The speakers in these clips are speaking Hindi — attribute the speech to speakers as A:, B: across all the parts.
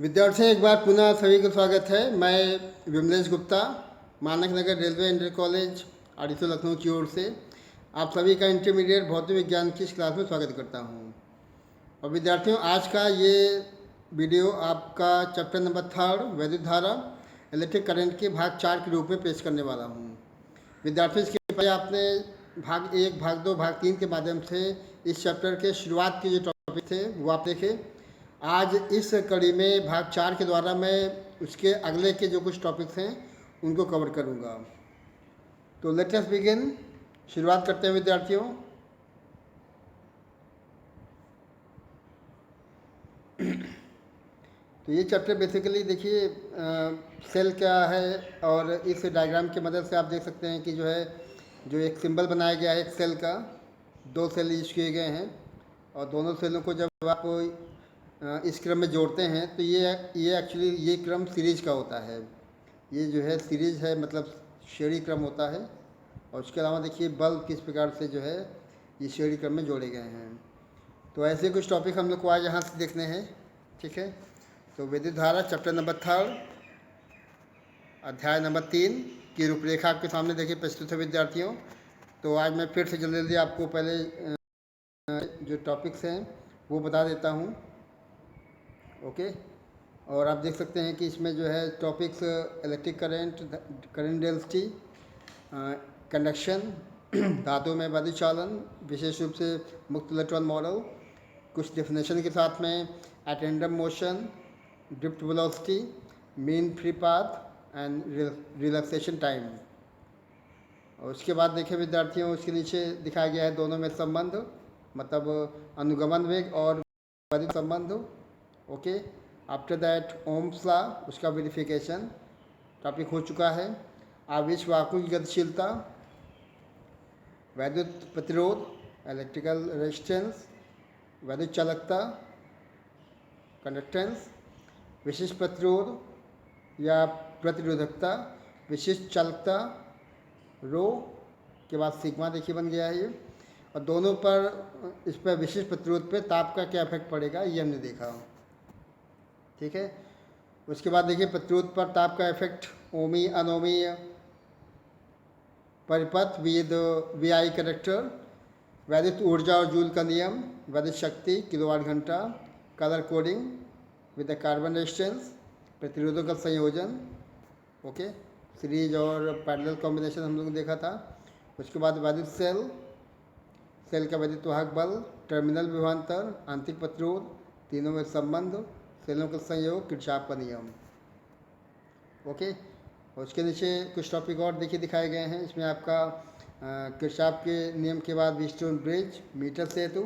A: विद्यार्थियों एक बार पुनः सभी का स्वागत है। मैं विमलेश गुप्ता, मानक नगर रेलवे इंटर कॉलेज आड़ीसो लखनऊ की ओर से आप सभी का इंटरमीडिएट भौतिक विज्ञान की इस क्लास में स्वागत करता हूं। और विद्यार्थियों, आज का ये वीडियो आपका चैप्टर नंबर 3 वैद्युत धारा इलेक्ट्रिक करंट के भाग 4 के रूप में पेश करने वाला हूँ। विद्यार्थियों, इसके पहले आपने भाग 1, भाग 2, भाग 3 के माध्यम से इस चैप्टर के शुरुआत के जो टॉपिक थे वो आप देखे। आज इस कड़ी में भाग 4 के द्वारा मैं उसके अगले के जो कुछ टॉपिक्स हैं उनको कवर करूँगा। तो लेट अस बिगिन, शुरुआत करते हैं विद्यार्थियों। तो ये चैप्टर बेसिकली देखिए सेल क्या है, और इस डायग्राम की मदद से आप देख सकते हैं कि जो एक सिंबल बनाया गया है एक सेल का, 2 सेल यूज किए गए हैं और दोनों सेलों को जब आप इस क्रम में जोड़ते हैं तो ये एक्चुअली ये क्रम सीरीज का होता है। ये जो है सीरीज है, मतलब श्रेणी क्रम होता है। और उसके अलावा देखिए बल्ब किस प्रकार से जो है ये श्रेणी क्रम में जोड़े गए हैं। तो ऐसे कुछ टॉपिक हम लोग को आज यहाँ से देखने हैं, ठीक है। तो विद्युत धारा चैप्टर नंबर 3 अध्याय नंबर 3 की रूपरेखा आपके सामने देखिए प्रस्तुत है विद्यार्थियों। तो आज मैं फिर से जल्दी जल्दी आपको पहले जो टॉपिक्स हैं वो बता देता हूँ, ओके। और आप देख सकते हैं कि इसमें जो है topics electric current, current density, conduction, धातु में वैद्युत चालन, विशेष रूप से मुक्त इलेक्ट्रॉन मॉडल, कुछ डेफिनेशन के साथ में at random motion, drift velocity, mean free path and relaxation time. और उसके बाद देखें विद्यार्थियों, उसके नीचे दिखाया गया है दोनों में संबंध, मतलब अनुगमन वेग और वैद्युत संबंध, okay. After that Ohm's law, उसका वेरिफिकेशन टॉपिक हो चुका है। आवेश वाहकों की गतिशीलता, वैद्युत प्रतिरोध, इलेक्ट्रिकल रेजिस्टेंस, वैद्युत चालकता, कंडक्टेंस, विशिष्ट प्रतिरोध या प्रतिरोधकता, विशिष्ट चालकता, रो के बाद सिग्मा देखिए बन गया है ये। और दोनों पर इस पर विशिष्ट प्रतिरोध पे ताप का क्या इफेक्ट पड़ेगा ये हमने देखा, ठीक है। उसके बाद देखिए प्रतिरोध पर ताप का इफेक्ट ओमी अनोमीय परिपथ विद वीआई करेक्टर, वैद्युत ऊर्जा और जूल का नियम, वैद्युत शक्ति किलोवाट घंटा, colour coding with the carbon resistance, प्रतिरोधों का संयोजन, ओके। सीरीज और पैरेलल कॉम्बिनेशन हम लोग ने देखा था। उसके बाद वैद्युत सेल, सेल का वैद्युत वाहक बल, टर्मिनल विभवांतर, आंतरिक प्रतिरोध, तीनों में संबंध, सेलों का संयोग, किरचॉफ का नियम, ओके। और उसके नीचे कुछ टॉपिक और देखिए दिखाए गए हैं। इसमें आपका किरचॉफ के नियम के बाद व्हीटस्टोन ब्रिज, मीटर सेतु,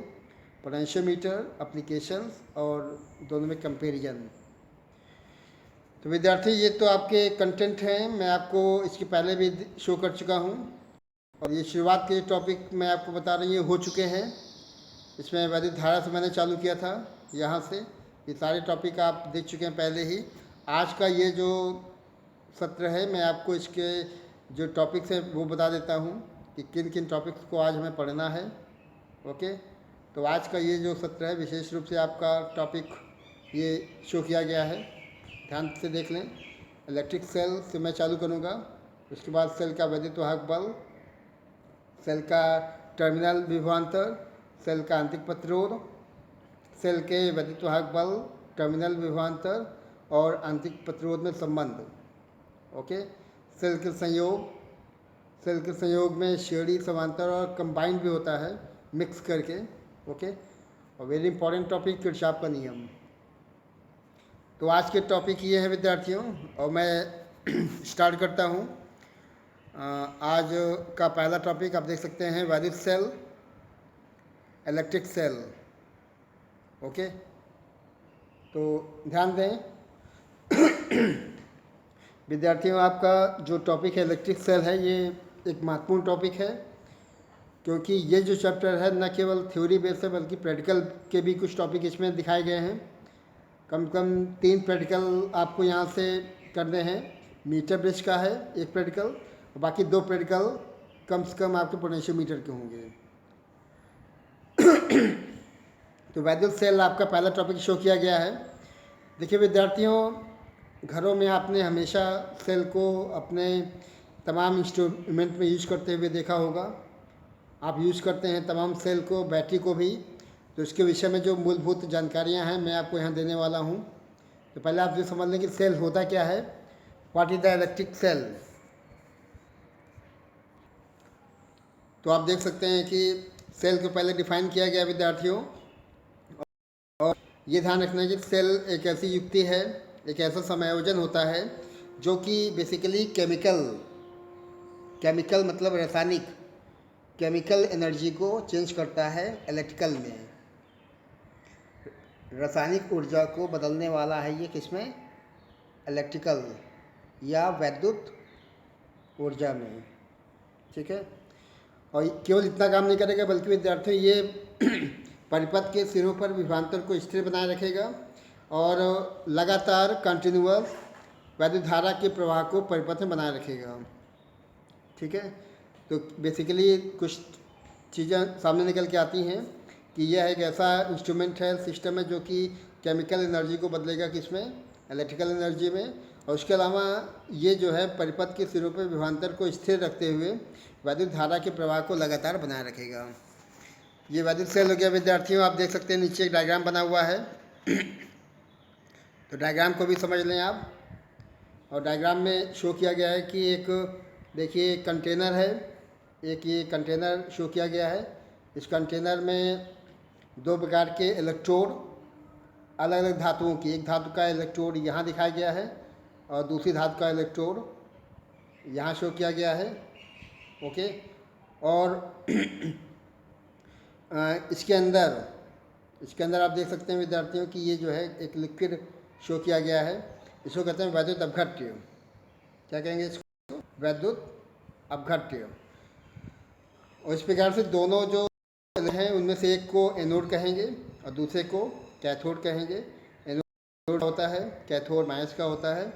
A: पोटेंशियोमीटर, एप्लीकेशंस और दोनों में कंपेरिजन। तो विद्यार्थी, ये तो आपके कंटेंट हैं, मैं आपको इसके पहले भी शो कर चुका हूँ। और ये शुरुआत के टॉपिक मैं आपको बता रही हूँ हो चुके हैं। इसमें वैद्युत धारा से मैंने चालू किया था, यहाँ से ये सारे टॉपिक आप देख चुके हैं पहले ही। आज का ये जो सत्र है, मैं आपको इसके जो टॉपिक्स हैं वो बता देता हूँ कि किन किन टॉपिक्स को आज हमें पढ़ना है, ओके। तो आज का ये जो सत्र है विशेष रूप से आपका टॉपिक ये शो किया गया है, ध्यान से देख लें। इलेक्ट्रिक सेल से मैं चालू करूँगा, उसके बाद सेल का वैद्युत वाहक बल, सेल का टर्मिनल विभवांतर, सेल का आंतरिक प्रतिरोध, सेल के वैद्युत वाहक बल, टर्मिनल विभवांतर और आंतरिक प्रतिरोध में संबंध, ओके। सेल के संयोग, सेल के संयोग में श्रेणी, समांतर और कंबाइंड भी होता है मिक्स करके, ओके। और वेरी इंपॉर्टेंट टॉपिक किरचॉफ का नियम। तो आज के टॉपिक ये है विद्यार्थियों, और मैं स्टार्ट करता हूँ। आज का पहला टॉपिक आप देख सकते हैं वैद्युत सेल, इलेक्ट्रिक सेल, ओके। तो ध्यान दें विद्यार्थियों, आपका जो टॉपिक है इलेक्ट्रिक सेल है, ये एक महत्वपूर्ण टॉपिक है, क्योंकि ये जो चैप्टर है न केवल थ्योरी बेस्ड है बल्कि प्रैक्टिकल के भी कुछ टॉपिक इसमें दिखाए गए हैं। कम से कम 3 प्रैक्टिकल आपको यहाँ से करने हैं। मीटर ब्रिज का है एक प्रैक्टिकल, और बाकी 2 प्रैक्टिकल कम से कम आपके पोटेंशियोमीटर के होंगे। तो वैद्युत सेल आपका पहला टॉपिक शो किया गया है। देखिए विद्यार्थियों, घरों में आपने हमेशा सेल को अपने तमाम इंस्ट्रूमेंट में यूज करते हुए देखा होगा। आप यूज़ करते हैं तमाम सेल को, बैटरी को भी। तो इसके विषय में जो मूलभूत जानकारियां हैं मैं आपको यहाँ देने वाला हूँ। तो पहले आप ये समझ लें कि सेल होता क्या है। What is the electric cell. तो आप देख सकते हैं कि सेल को पहले डिफाइन किया गया विद्यार्थियों। और ये ध्यान रखना है कि सेल एक ऐसी युक्ति है, एक ऐसा समायोजन होता है जो कि बेसिकली केमिकल मतलब रासायनिक केमिकल एनर्जी को चेंज करता है इलेक्ट्रिकल में। रासायनिक ऊर्जा को बदलने वाला है ये किसमें, इलेक्ट्रिकल या वैद्युत ऊर्जा में। ठीक है। और केवल इतना काम नहीं करेगा बल्कि विद्यार्थियों ये परिपथ के सिरों पर विभवांतर को स्थिर बनाए रखेगा और लगातार कंटिन्यूअस वैद्युत धारा के प्रवाह को परिपथ में बनाए रखेगा। ठीक है। तो बेसिकली कुछ चीज़ें सामने निकल के आती हैं कि यह एक ऐसा इंस्ट्रूमेंट है, सिस्टम है जो कि केमिकल एनर्जी को बदलेगा किसमें, इलेक्ट्रिकल एनर्जी में। और उसके अलावा ये जो है परिपथ के सिरों पर विभवांतर को स्थिर रखते हुए वैद्युत धारा के प्रवाह को लगातार बनाए रखेगा। ये वैद्युत सेल हो गया विद्यार्थियों। आप देख सकते हैं नीचे एक डायग्राम बना हुआ है। तो डायग्राम को भी समझ लें आप। और डायग्राम में शो किया गया है कि एक देखिए कंटेनर है, एक ये कंटेनर शो किया गया है। इस कंटेनर में दो प्रकार के इलेक्ट्रोड, अलग अलग धातुओं की, एक धातु का इलेक्ट्रोड यहाँ दिखाया गया है और दूसरी धातु का इलेक्ट्रोड यहाँ शो किया गया है। ओके। और इसके अंदर आप देख सकते हैं विद्यार्थियों कि ये जो है एक लिक्विड शो किया गया है। इसको कहते हैं वैद्युत अपघट्य। क्या कहेंगे इसको, वैद्युत अपघट्य। और इस प्रकार से दोनों जो हैं उनमें से एक को एनोड कहेंगे और दूसरे को कैथोड कहेंगे। एनोड होता है, कैथोड माइनस का होता है।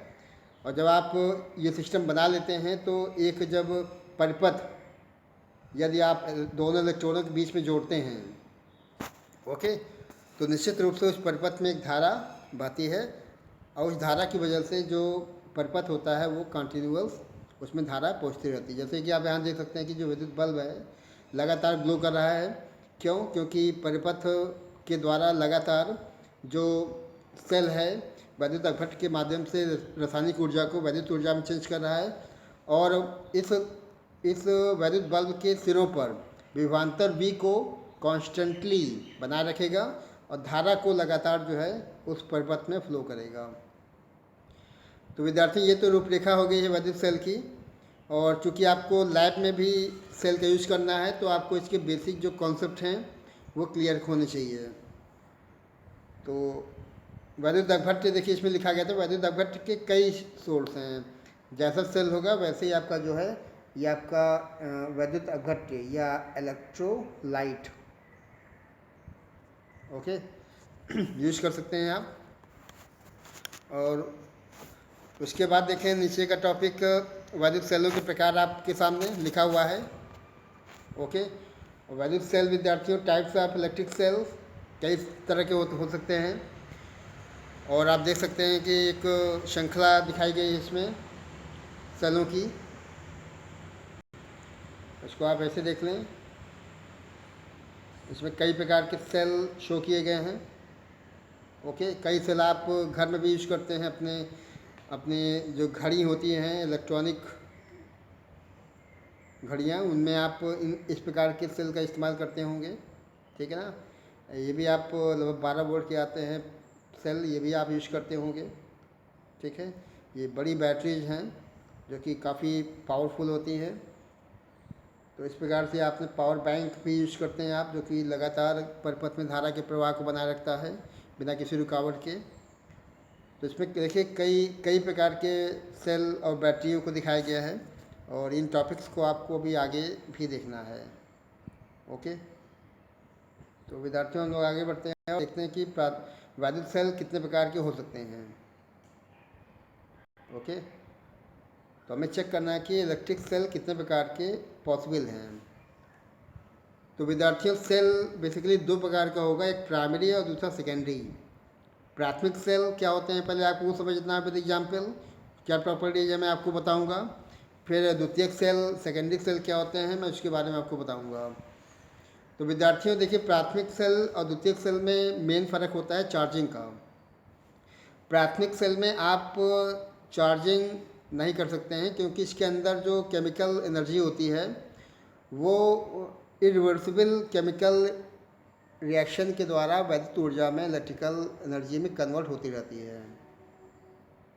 A: और जब आप ये सिस्टम बना लेते हैं तो एक जब परिपथ यदि आप दोनों इलेक्ट्रॉनों के बीच में जोड़ते हैं, ओके, तो निश्चित रूप से उस परिपथ में एक धारा बहती है और उस धारा की वजह से जो परिपथ होता है वो कंटिन्यूअस उसमें धारा पहुँचती रहती है। जैसे कि आप यहाँ देख सकते हैं कि जो विद्युत बल्ब है लगातार ग्लो कर रहा है। क्यों? क्योंकि परिपथ के द्वारा लगातार जो सेल है वैद्युत अपघट्य के माध्यम से रासायनिक ऊर्जा को वैद्युत ऊर्जा में चेंज कर रहा है और इस वैद्युत बल्ब के सिरों पर विभवांतर V को कॉन्स्टेंटली बनाए रखेगा और धारा को लगातार जो है उस परिपथ में फ्लो करेगा। तो विद्यार्थी ये तो रूपरेखा हो गई है वैद्युत सेल की। और चूंकि आपको लैब में भी सेल का यूज़ करना है तो आपको इसके बेसिक जो कॉन्सेप्ट हैं वो क्लियर होने चाहिए। तो वैद्युत अपघट्य देखिए इसमें लिखा गया था, वैद्युत अपघट्य के कई सोर्स हैं। जैसा सेल होगा वैसे ही आपका जो है ये आपका वैद्युत अपघट्य या इलेक्ट्रोलाइट, ओके, यूज कर सकते हैं आप। और उसके बाद देखें नीचे का टॉपिक वैद्युत सेलों के प्रकार आपके सामने लिखा हुआ है। ओके। वैद्युत सेल विद्यार्थियों टाइप्स ऑफ इलेक्ट्रिक सेल्स कई तरह के हो सकते हैं। और आप देख सकते हैं कि एक श्रृंखला दिखाई गई है इसमें सेलों की। इसको आप ऐसे देख लें, इसमें कई प्रकार के सेल शो किए गए हैं। ओके। कई सेल आप घर में भी यूज करते हैं, अपने जो घड़ी होती हैं इलेक्ट्रॉनिक घड़ियाँ, उनमें आप इस प्रकार के सेल का इस्तेमाल करते होंगे। ठीक है ना। ये भी आप लगभग 12 वोल्ट के आते हैं सेल, ये भी आप यूज करते होंगे। ठीक है। ये बड़ी बैटरीज हैं जो कि काफ़ी पावरफुल होती हैं। तो इस प्रकार से आपने पावर बैंक भी यूज करते हैं आप, जो कि लगातार परिपथ में धारा के प्रवाह को बनाए रखता है बिना किसी रुकावट के। तो इसमें देखिए कई प्रकार के सेल और बैटरियों को दिखाया गया है और इन टॉपिक्स को आपको भी आगे भी देखना है। ओके। तो विद्यार्थियों हम लोग आगे बढ़ते हैं और देखते हैं कि वैद्युत सेल कितने प्रकार के हो सकते हैं। ओके। तो हमें चेक करना है कि इलेक्ट्रिक सेल कितने प्रकार के पॉसिबल हैं। तो विद्यार्थियों सेल बेसिकली दो प्रकार का होगा, एक प्राइमरी और दूसरा सेकेंडरी। प्राथमिक सेल क्या होते हैं पहले आपको वो समझना है विद एग्जाम्पल, क्या प्रॉपर्टीज है मैं आपको बताऊंगा। फिर द्वितीयक सेल सेकेंडरी सेल क्या होते हैं मैं उसके बारे में आपको बताऊंगा। तो विद्यार्थियों देखिए, प्राथमिक सेल और द्वितीयक सेल में मेन फ़र्क होता है चार्जिंग का। प्राथमिक सेल में आप चार्जिंग नहीं कर सकते हैं क्योंकि इसके अंदर जो केमिकल एनर्जी होती है वो इरिवर्सिबल केमिकल रिएक्शन के द्वारा वैद्युत ऊर्जा में इलेक्ट्रिकल एनर्जी में कन्वर्ट होती रहती है।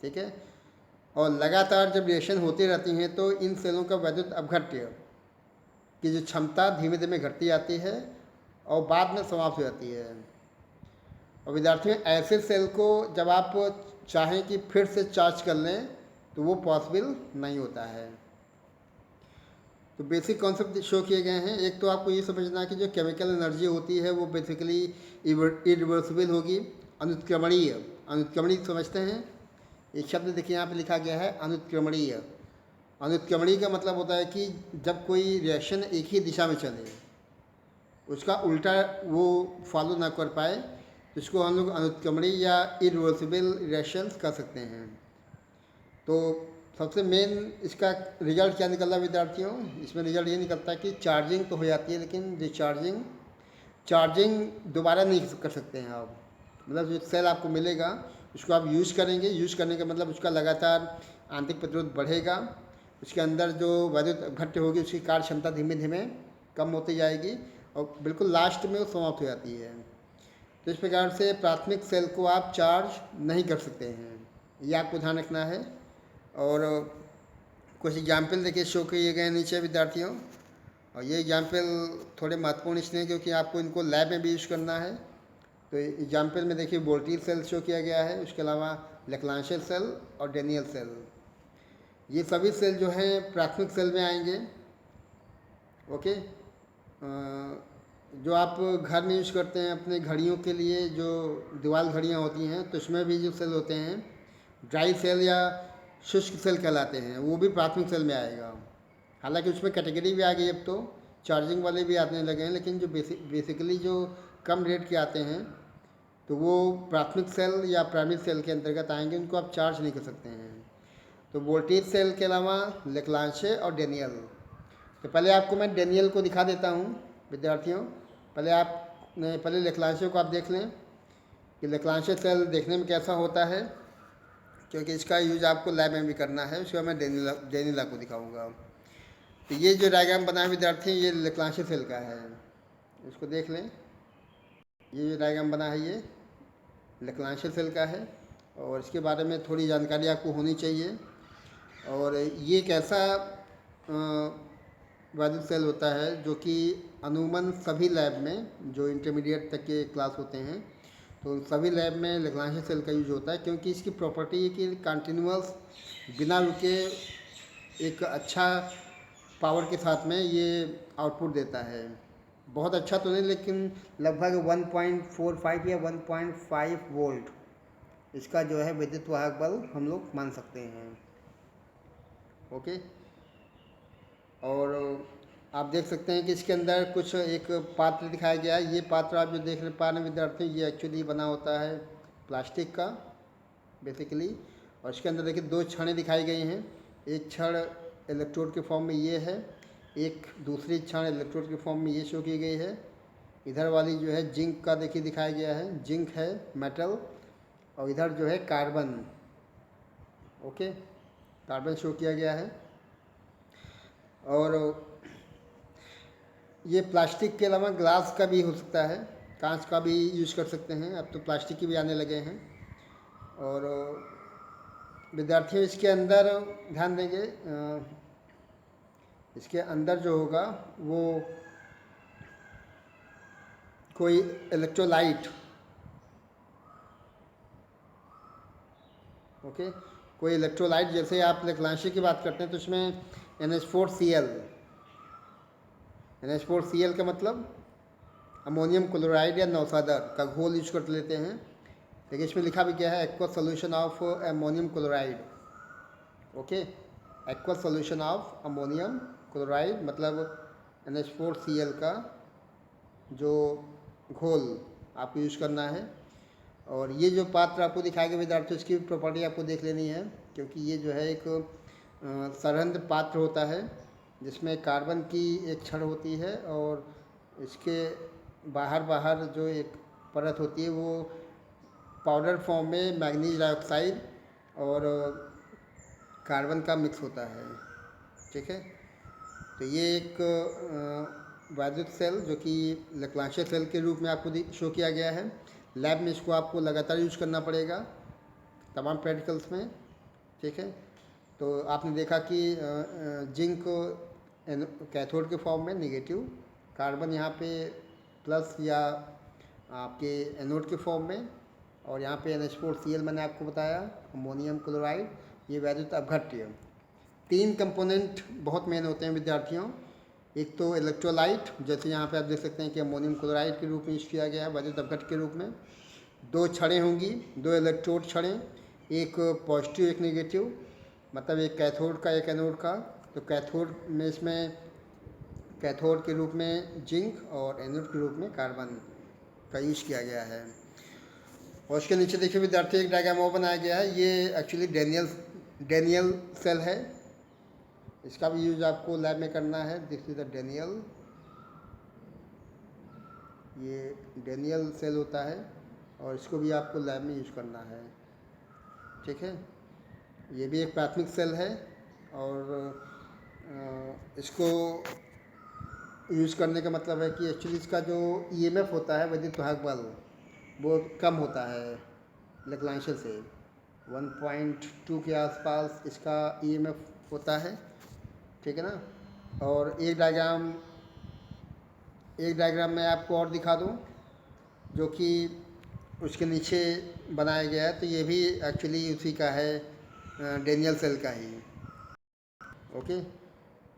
A: ठीक है, और लगातार जब रिएक्शन होती रहती हैं तो इन सेलों का वैद्युत अपघट्य की जो क्षमता धीमे धीमे घटती जाती है और बाद में समाप्त हो जाती है। और विद्यार्थियों, ऐसे सेल को जब आप चाहें कि फिर से चार्ज कर लें तो वो पॉसिबल नहीं होता है। तो बेसिक कॉन्सेप्ट शो किए गए हैं। एक तो आपको ये समझना है कि जो केमिकल एनर्जी होती है वो बेसिकली इरिवर्सिबल होगी, अनुत्क्रमणीय। अनुत्क्रमणीय समझते हैं, एक शब्द देखिए यहाँ पे लिखा गया है अनुत्क्रमणीय। अनुत्क्रमणीय का मतलब होता है कि जब कोई रिएक्शन एक ही दिशा में चले, उसका उल्टा वो फॉलो ना कर पाए, तो इसको हम लोग अनुत्क्रमणीय या इरिवर्सिबल रिएक्शंस कर सकते हैं। तो सबसे मेन इसका रिजल्ट क्या निकल रहा है विद्यार्थियों, इसमें रिजल्ट ये निकलता है कि चार्जिंग तो हो जाती है लेकिन चार्जिंग दोबारा नहीं कर सकते हैं आप। मतलब जो सेल आपको मिलेगा उसको आप यूज़ करेंगे, यूज़ करने का मतलब उसका लगातार आंतरिक प्रतिरोध बढ़ेगा, उसके अंदर जो वैद्युत अपघट्य होगी उसकी कार्य क्षमता धीमे धीमे कम होती जाएगी और बिल्कुल लास्ट में वो समाप्त हो जाती है। तो इस प्रकार से प्राथमिक सेल को आप चार्ज नहीं कर सकते हैं, ये आपको ध्यान रखना है। और कुछ एग्जाम्पल देखिए शो किए गए नीचे विद्यार्थियों, और ये एग्जाम्पल थोड़े महत्वपूर्ण इसलिए क्योंकि आपको इनको लैब में भी यूज़ करना है। तो एग्जाम्पल में देखिए वोल्टीज सेल शो किया गया है, उसके अलावा लेक्लांशियर सेल और डेनियल सेल, ये सभी सेल जो हैं प्राथमिक सेल में आएंगे। ओके, जो आप घर में यूज़ करते हैं अपने घड़ियों के लिए, जो दीवार घड़ियाँ होती हैं, तो उसमें भी जो सेल होते हैं ड्राई सेल या शुष्क सेल कहलाते हैं, वो भी प्राथमिक सेल में आएगा। हालांकि उसमें कैटेगरी भी आ गई, अब तो चार्जिंग वाले भी आने लगे हैं, लेकिन जो बेसिकली जो कम रेट के आते हैं तो वो प्राथमिक सेल या प्राइमरी सेल के अंतर्गत आएंगे, उनको आप चार्ज नहीं कर सकते हैं। तो वोल्टेज सेल के अलावा लेक्लांशे और डेनियल। तो पहले आपको मैं डेनियल को दिखा देता हूँ विद्यार्थियों। पहले लेक्लांशे को आप देख लें कि लेक्लांशे सेल देखने में कैसा होता है, क्योंकि इसका यूज आपको लैब में भी करना है। उसके बाद मैं डेनिला को दिखाऊंगा। तो ये जो डायग्राम बना है विद्यार्थी, ये लेक्लांशे सेल का है, इसको देख लें। ये जो डायग्राम बना है ये लेक्लांशे सेल का है और इसके बारे में थोड़ी जानकारी आपको होनी चाहिए। और ये एक ऐसा वैद्युत सेल होता है जो कि अमूमन सभी लैब में जो इंटरमीडिएट तक के क्लास होते हैं तो उन सभी लैब में लेग्रांजे सेल का यूज होता है, क्योंकि इसकी प्रॉपर्टी है कि कंटिन्यूअस बिना रुके एक अच्छा पावर के साथ में ये आउटपुट देता है। बहुत अच्छा तो नहीं, लेकिन लगभग 1.45 या 1.5 वोल्ट इसका जो है विद्युत वाहक बल हम लोग मान सकते हैं। ओके, और आप देख सकते हैं कि इसके अंदर कुछ एक पात्र दिखाया गया है। ये पात्र आप जो देख पा रहे हैं विद्यार्थी, ये एक्चुअली बना होता है प्लास्टिक का बेसिकली। और इसके अंदर देखिए दो छड़ें दिखाई गई हैं, एक छड़ इलेक्ट्रोड के फॉर्म में ये है, एक दूसरी छड़ इलेक्ट्रोड के फॉर्म में ये शो की गई है। इधर वाली जो है जिंक का देखिए दिखाया गया है, जिंक है मेटल, और इधर जो है कार्बन। ओके, कार्बन शो किया गया है। और ये प्लास्टिक के अलावा ग्लास का भी हो सकता है, कांच का भी यूज कर सकते हैं, अब तो प्लास्टिक के भी आने लगे हैं। और विद्यार्थियों इसके अंदर ध्यान देंगे, इसके अंदर जो होगा वो कोई इलेक्ट्रोलाइट, ओके, कोई इलेक्ट्रोलाइट, जैसे आप लेक्लांशे की बात करते हैं तो इसमें NH4Cl, NH4Cl का मतलब अमोनियम क्लोराइड या नौसादर का घोल यूज कर लेते हैं, लेकिन इसमें लिखा भी गया है aqueous solution of ammonium chloride. Okay, aqueous solution of ammonium chloride मतलब NH4Cl का जो घोल आपको यूज करना है। और ये जो पात्र आपको दिखाया गया विद्यार्थियों, इसकी भी प्रॉपर्टी आपको देख लेनी है, क्योंकि ये जो है एक सरहद पात्र होता है जिसमें कार्बन की एक छड़ होती है और इसके बाहर बाहर जो एक परत होती है वो पाउडर फॉर्म में मैग्नीज डाइऑक्साइड और कार्बन का मिक्स होता है। ठीक है, तो ये एक वैद्युत सेल जो कि लैप्लासियन सेल के रूप में आपको शो किया गया है। लैब में इसको आपको लगातार यूज करना पड़ेगा तमाम प्रैक्टिकल्स में। ठीक है, तो आपने देखा कि जिंक कैथोड के फॉर्म में नेगेटिव, कार्बन यहाँ पे प्लस या आपके एनोड के फॉर्म में, और यहाँ पे NH4Cl मैंने आपको बताया, अमोनियम क्लोराइड, ये वैद्युत अपघट्य। 3 कंपोनेंट बहुत मेन होते हैं विद्यार्थियों। एक तो इलेक्ट्रोलाइट, जैसे यहाँ पे आप देख सकते हैं कि अमोनियम क्लोराइड के रूप में यूज किया गया है वैद्युत अपघट्य के रूप में। 2 छड़ें होंगी, 2 इलेक्ट्रोड छड़ें, एक पॉजिटिव एक नेगेटिव, मतलब एक कैथोड का एक एनोड का। तो कैथोड में इसमें कैथोड के रूप में जिंक और एनोड के रूप में कार्बन का यूज किया गया है। और उसके नीचे देखिए विद्यार्थी एक डायग्राम और बनाया गया है। ये एक्चुअली डेनियल सेल है, इसका भी यूज आपको लैब में करना है। दिस इज द डेनियल, ये डेनियल सेल होता है और इसको भी आपको लैब में यूज करना है। ठीक है, ये भी एक प्राथमिक सेल है और इसको यूज करने का मतलब है कि एक्चुअली इसका जो EMF होता है विद्युत वाहक बल वो कम होता है लैप्लासियन से। 1.2 के आसपास इसका EMF होता है। ठीक है ना, और एक डायग्राम मैं आपको और दिखा दूं जो कि उसके नीचे बनाया गया है। तो ये भी एक्चुअली उसी का है, डेनियल सेल का ही। Okay,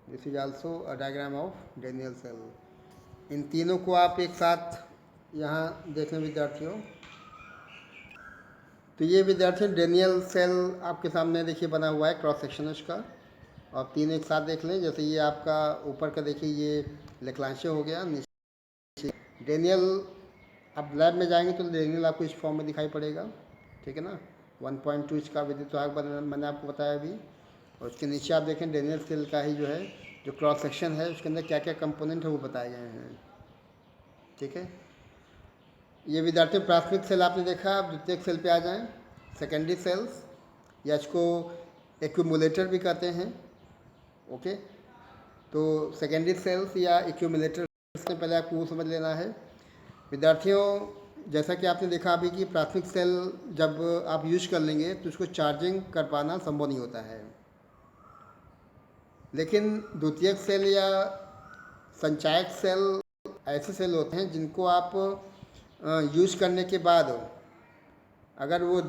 A: this is also a diagram of Daniell cell. इन तीनों को आप एक साथ यहाँ देखें विद्यार्थियों। तो ये विद्यार्थियों डेनियल सेल आपके सामने देखिए बना हुआ है, क्रॉस सेक्शन उसका। आप तीनों एक साथ देख लें। जैसे ये आपका ऊपर का देखिए ये लैप्लासियन हो गया, नीचे डेनियल। आप लैब में जाएंगे तो डेनियल आपको इस फॉर्म में दिखाई पड़ेगा। ठीक है ना, 1.2 इसका विद्युत वाहक मैंने आपको बताया अभी। और उसके नीचे आप देखें डेनियल सेल का ही जो है जो क्रॉस सेक्शन है उसके अंदर क्या क्या कंपोनेंट है वो बताए गए हैं। ठीक है, ये विद्यार्थियों प्राथमिक सेल आपने देखा। अब द्वितीयक सेल पे आ जाएं। सेकेंडरी सेल्स, या इसको एक्यूमुलेटर भी कहते हैं। ओके, तो सेकेंडरी सेल्स या एक्यूमुलेटर से पहले आपको वो समझ लेना है विद्यार्थियों। जैसा कि आपने देखा अभी कि प्राथमिक सेल जब आप यूज कर लेंगे तो उसको चार्जिंग कर पाना संभव नहीं होता है, लेकिन द्वितीयक सेल या संचायक सेल ऐसे सेल होते हैं जिनको आप यूज करने के बाद अगर वो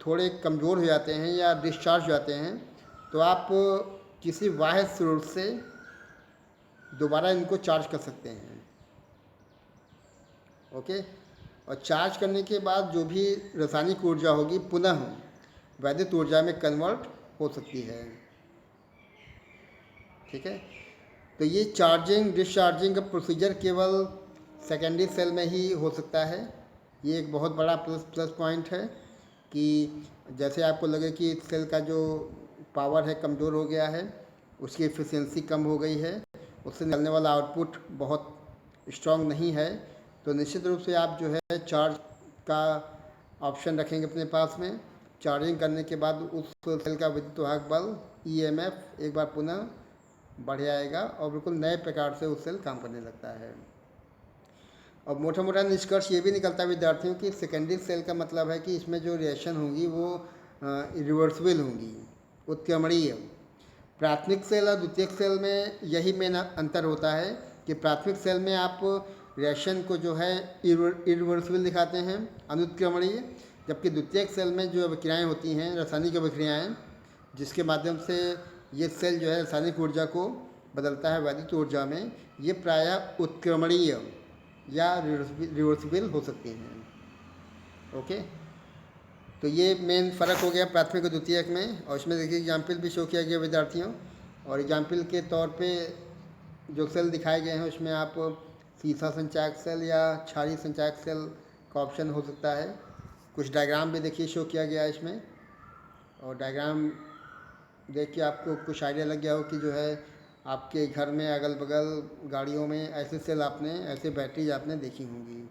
A: थोड़े कमज़ोर हो जाते हैं या डिस्चार्ज हो जाते हैं तो आप किसी बाह्य स्रोत से दोबारा इनको चार्ज कर सकते हैं। ओके, और चार्ज करने के बाद जो भी रासायनिक ऊर्जा होगी पुनः वैद्युत ऊर्जा में कन्वर्ट हो सकती है। ठीक है, तो ये चार्जिंग डिस्चार्जिंग का प्रोसीजर केवल सेकेंडरी सेल में ही हो सकता है। ये एक बहुत बड़ा प्लस पॉइंट है कि जैसे आपको लगे कि सेल का जो पावर है कमज़ोर हो गया है, उसकी एफिशिएंसी कम हो गई है, उससे निकलने वाला आउटपुट बहुत स्ट्रॉन्ग नहीं है, तो निश्चित रूप से आप जो है चार्ज का ऑप्शन रखेंगे अपने पास में। चार्जिंग करने के बाद उस सेल का विद्युत वाहक बल EMF एक बार पुनः बढ़ जाएगा और बिल्कुल नए प्रकार से उस सेल काम करने लगता है। और मोटा मोटा निष्कर्ष ये भी निकलता है विद्यार्थियों कि सेकेंडरी सेल का मतलब है कि इसमें जो रिएक्शन होंगी वो रिवर्सिबल होंगी, उत्क्रमणीय। प्राथमिक सेल और द्वितीयक सेल में यही मेन अंतर होता है कि प्राथमिक सेल में आप रिएक्शन को जो है इरिवर्सिबल दिखाते हैं, अनुत्क्रमणीय, जबकि द्वितीयक सेल में जो अभिक्रियाएँ होती हैं, रासायनिक अभिक्रियाएँ, जिसके माध्यम से ये सेल जो है रासायनिक ऊर्जा को बदलता है वैद्युत ऊर्जा में, ये प्रायः उत्क्रमणीय या रिवर्सिबल हो सकती हैं। ओके, तो ये मेन फ़र्क हो गया प्राथमिक और द्वितीयक में। और इसमें देखिए एग्जाम्पल भी शो किया गया विद्यार्थियों, और एग्जाम्पल के तौर पे जो सेल दिखाए गए हैं उसमें आप सीसा संचायक सेल या क्षारीय संचायक सेल का ऑप्शन हो सकता है। कुछ डायग्राम भी देखिए शो किया गया है इसमें, और डायग्राम देख के आपको कुछ आइडिया लग गया हो कि जो है आपके घर में अगल बगल गाड़ियों में ऐसे सेल आपने, ऐसे बैटरीज आपने देखी होंगी।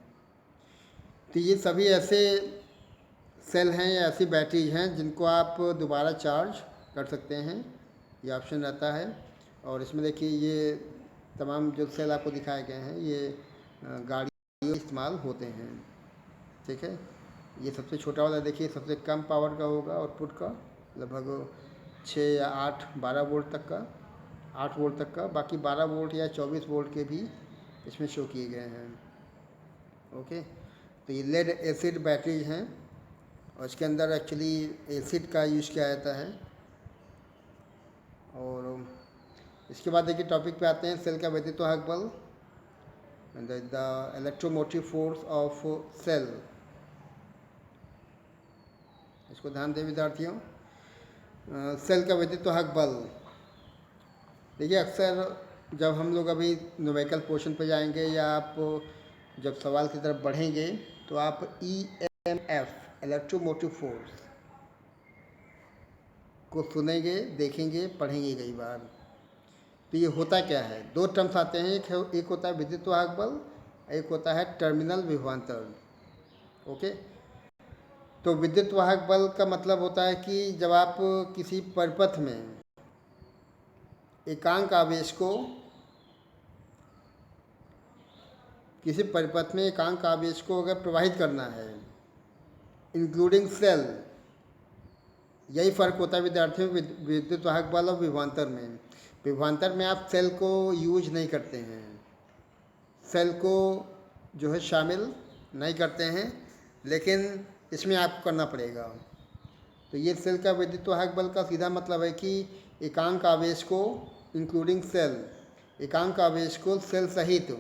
A: तो ये सभी ऐसे सेल हैं या ऐसी बैटरीज हैं जिनको आप दोबारा चार्ज कर सकते हैं, ये ऑप्शन रहता है। और इसमें देखिए ये तमाम जो सेल आपको दिखाए गए हैं ये गाड़ियों में इस्तेमाल होते हैं, ठीक है। ये सबसे छोटा वाला देखिए सबसे कम पावर का होगा आउटपुट का, लगभग 6 या 8 12 वोल्ट तक का, 8 वोल्ट तक का, बाकी 12 वोल्ट या 24 वोल्ट के भी इसमें शो किए गए हैं। ओके, तो ये लेड एसिड बैटरीज हैं और इसके अंदर एक्चुअली एसिड का यूज़ किया जाता है। और इसके बाद देखिए टॉपिक पे आते हैं सेल का वैद्युतवाहक बल, the electromotive force of cell. इसको ध्यान दें विद्यार्थियों। सेल का वैद्युतवाहक बल देखिए अक्सर जब हम लोग अभी न्यूमेरिकल पोर्शन पे जाएंगे या आप जब सवाल की तरफ बढ़ेंगे तो आप EMF इलेक्ट्रोमोटिव फोर्स को सुनेंगे, देखेंगे, पढ़ेंगे कई बार। तो ये होता क्या है, दो टर्म्स आते हैं, एक होता है विद्युतवाहक बल, एक होता है टर्मिनल विभवांतर। ओके, तो विद्युतवाहक बल का मतलब होता है कि जब आप किसी परिपथ में एकांक आवेश को, किसी परिपथ में एकांक आवेश को अगर प्रवाहित करना है इंक्लूडिंग सेल, यही फ़र्क होता है विद्यार्थियों विद्युतवाहक बल और विभवांतर में। विभवांतर में आप सेल को यूज नहीं करते हैं, सेल को जो है शामिल नहीं करते हैं, लेकिन इसमें आपको करना पड़ेगा। तो ये सेल का विद्युतवाहक बल का सीधा मतलब है कि एकांक आवेश को इंक्लूडिंग सेल, एकांक आवेश को सेल सहित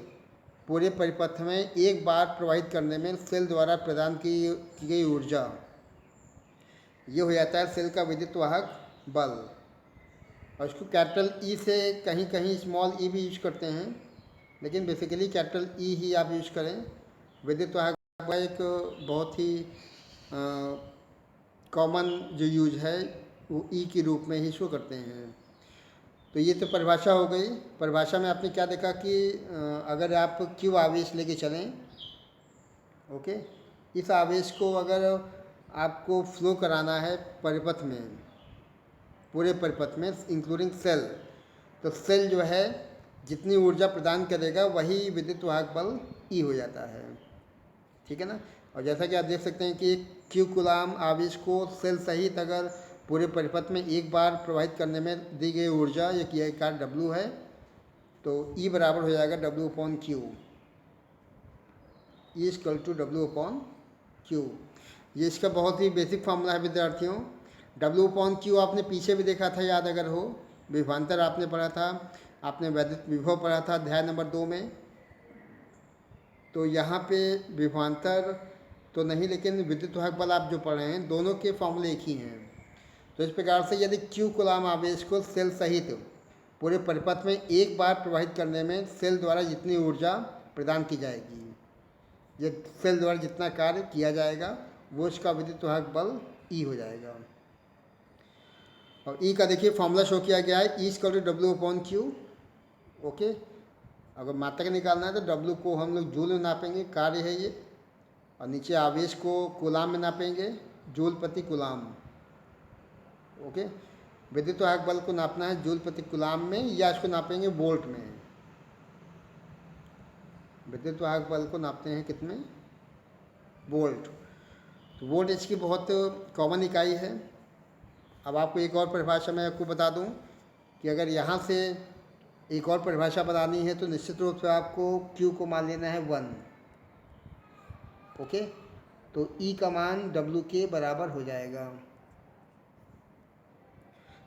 A: पूरे परिपथ में एक बार प्रवाहित करने में सेल द्वारा प्रदान की गई ऊर्जा, ये हो जाता है सेल का विद्युतवाहक बल। और इसको कैपिटल ई से कहीं कहीं स्मॉल ई भी यूज करते हैं, लेकिन बेसिकली कैपिटल ई ही आप यूज करें। विद्युतवाहक का एक बहुत ही कॉमन जो यूज है वो ई के रूप में ही शो करते हैं। तो ये तो परिभाषा हो गई। परिभाषा में आपने क्या देखा कि अगर आप क्यू आवेश लेके चलें, ओके, इस आवेश को अगर आपको फ्लो कराना है परिपथ में, पूरे परिपथ में इंक्लूडिंग सेल, तो सेल जो है जितनी ऊर्जा प्रदान करेगा वही विद्युतवाहक बल ई हो जाता है, ठीक है ना। और जैसा कि आप देख सकते हैं कि क्यू कूलाम आवेश को सेल सहित अगर पूरे परिपथ में एक बार प्रवाहित करने में दी गई ऊर्जा या किया गया कार्य W है, तो E बराबर हो जाएगा W/Q, E equal to W/Q। ये इसका बहुत ही बेसिक फार्मूला है विद्यार्थियों। W/Q आपने पीछे भी देखा था, याद अगर हो, विभवांतर आपने पढ़ा था, आपने वैद्युत विभव पढ़ा था अध्याय नंबर 2 में। तो यहाँ पे विभवांतर तो नहीं, लेकिन विद्युतवाहक बल आप जो पढ़ रहे हैं दोनों के फॉर्मूले एक ही हैं। तो इस प्रकार से यदि क्यू कूलाम आवेश को सेल सहित पूरे परिपथ में एक बार प्रवाहित करने में सेल द्वारा जितनी ऊर्जा प्रदान की जाएगी, ये सेल द्वारा जितना कार्य किया जाएगा वो इसका विद्युतवाहक बल ई हो जाएगा। और ई का देखिए फॉर्मूला शो किया गया है, E equal to W/Q। Okay, अगर मात्रक निकालना है तो W को हम लोग जूल में नापेंगे, कार्य है ये, और नीचे आवेश को कूलाम में नापेंगे, जूल प्रति कूलाम। ओके, विद्युतवाहक बल को नापना है जूल प्रति कूलाम में, या इसको नापेंगे वोल्ट में। विद्युतवाहक बल को नापते हैं कितने, वोल्ट। तो वोल्ट इसकी बहुत कॉमन इकाई है। अब आपको एक और परिभाषा मैं आपको बता दूं कि अगर यहाँ से एक और परिभाषा बतानी है तो निश्चित रूप से आपको Q को मान लेना है 1। ओके, तो E का मान W के बराबर हो जाएगा।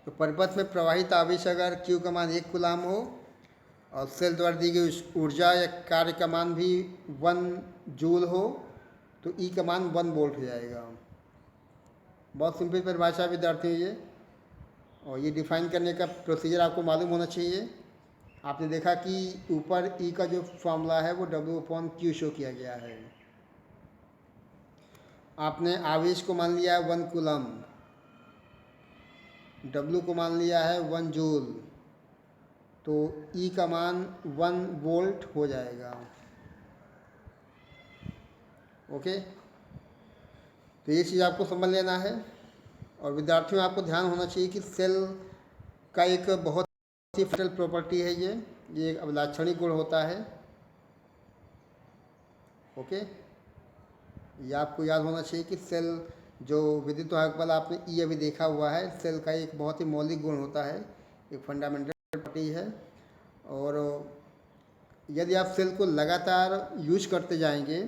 A: तो परिपथ में प्रवाहित आवेश अगर Q का मान 1 कूलाम हो और सेल द्वारा दी गई ऊर्जा या कार्य का मान भी 1 जूल हो, तो E का मान 1 वोल्ट हो जाएगा। बहुत सिंपल परिभाषा है विद्यार्थियों ये, और ये डिफाइन करने का प्रोसीजर आपको मालूम होना चाहिए। आपने देखा कि ऊपर E का जो फॉर्मूला है वो W/Q शो किया गया है। आपने आवेश को मान लिया है 1 कूलम, W को मान लिया है 1 जूल, तो E का मान 1 वोल्ट हो जाएगा। ओके, तो ये चीज़ आपको समझ लेना है। और विद्यार्थियों, आपको ध्यान होना चाहिए कि सेल का एक बहुत ही फंडामेंटल प्रॉपर्टी है ये एक अभिलाक्षणिक गुण होता है। ओके, ये आपको याद होना चाहिए कि सेल जो विद्युत वाहक बल आपने ई अभी देखा हुआ है, सेल का एक बहुत ही मौलिक गुण होता है, एक फंडामेंटल प्रॉपर्टी है। और यदि आप सेल को लगातार यूज करते जाएंगे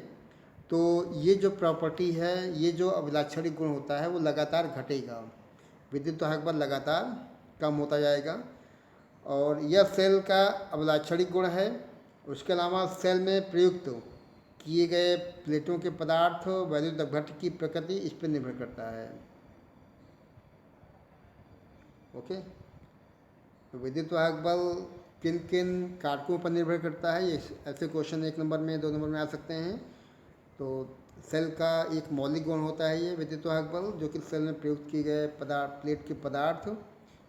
A: तो ये जो प्रॉपर्टी है, ये जो अभिलाक्षणिक गुण होता है, वो लगातार घटेगा, विद्युत वाहक बल लगातार कम होता जाएगा। और यह सेल का अभिलाक्षणिक गुण है। उसके अलावा सेल में प्रयुक्त किए गए प्लेटों के पदार्थ, वैद्युत अपघट्ट की प्रकृति इस पर निर्भर करता है। ओके, तो विद्युत वाहक बल किन किन कारकों पर निर्भर करता है, ये ऐसे क्वेश्चन 1 नंबर में 2 नंबर में आ सकते हैं। तो सेल का एक मौलिक गुण होता है ये विद्युत वाहक बल, जो कि सेल में प्रयुक्त किए गए पदार्थ, प्लेट के पदार्थ,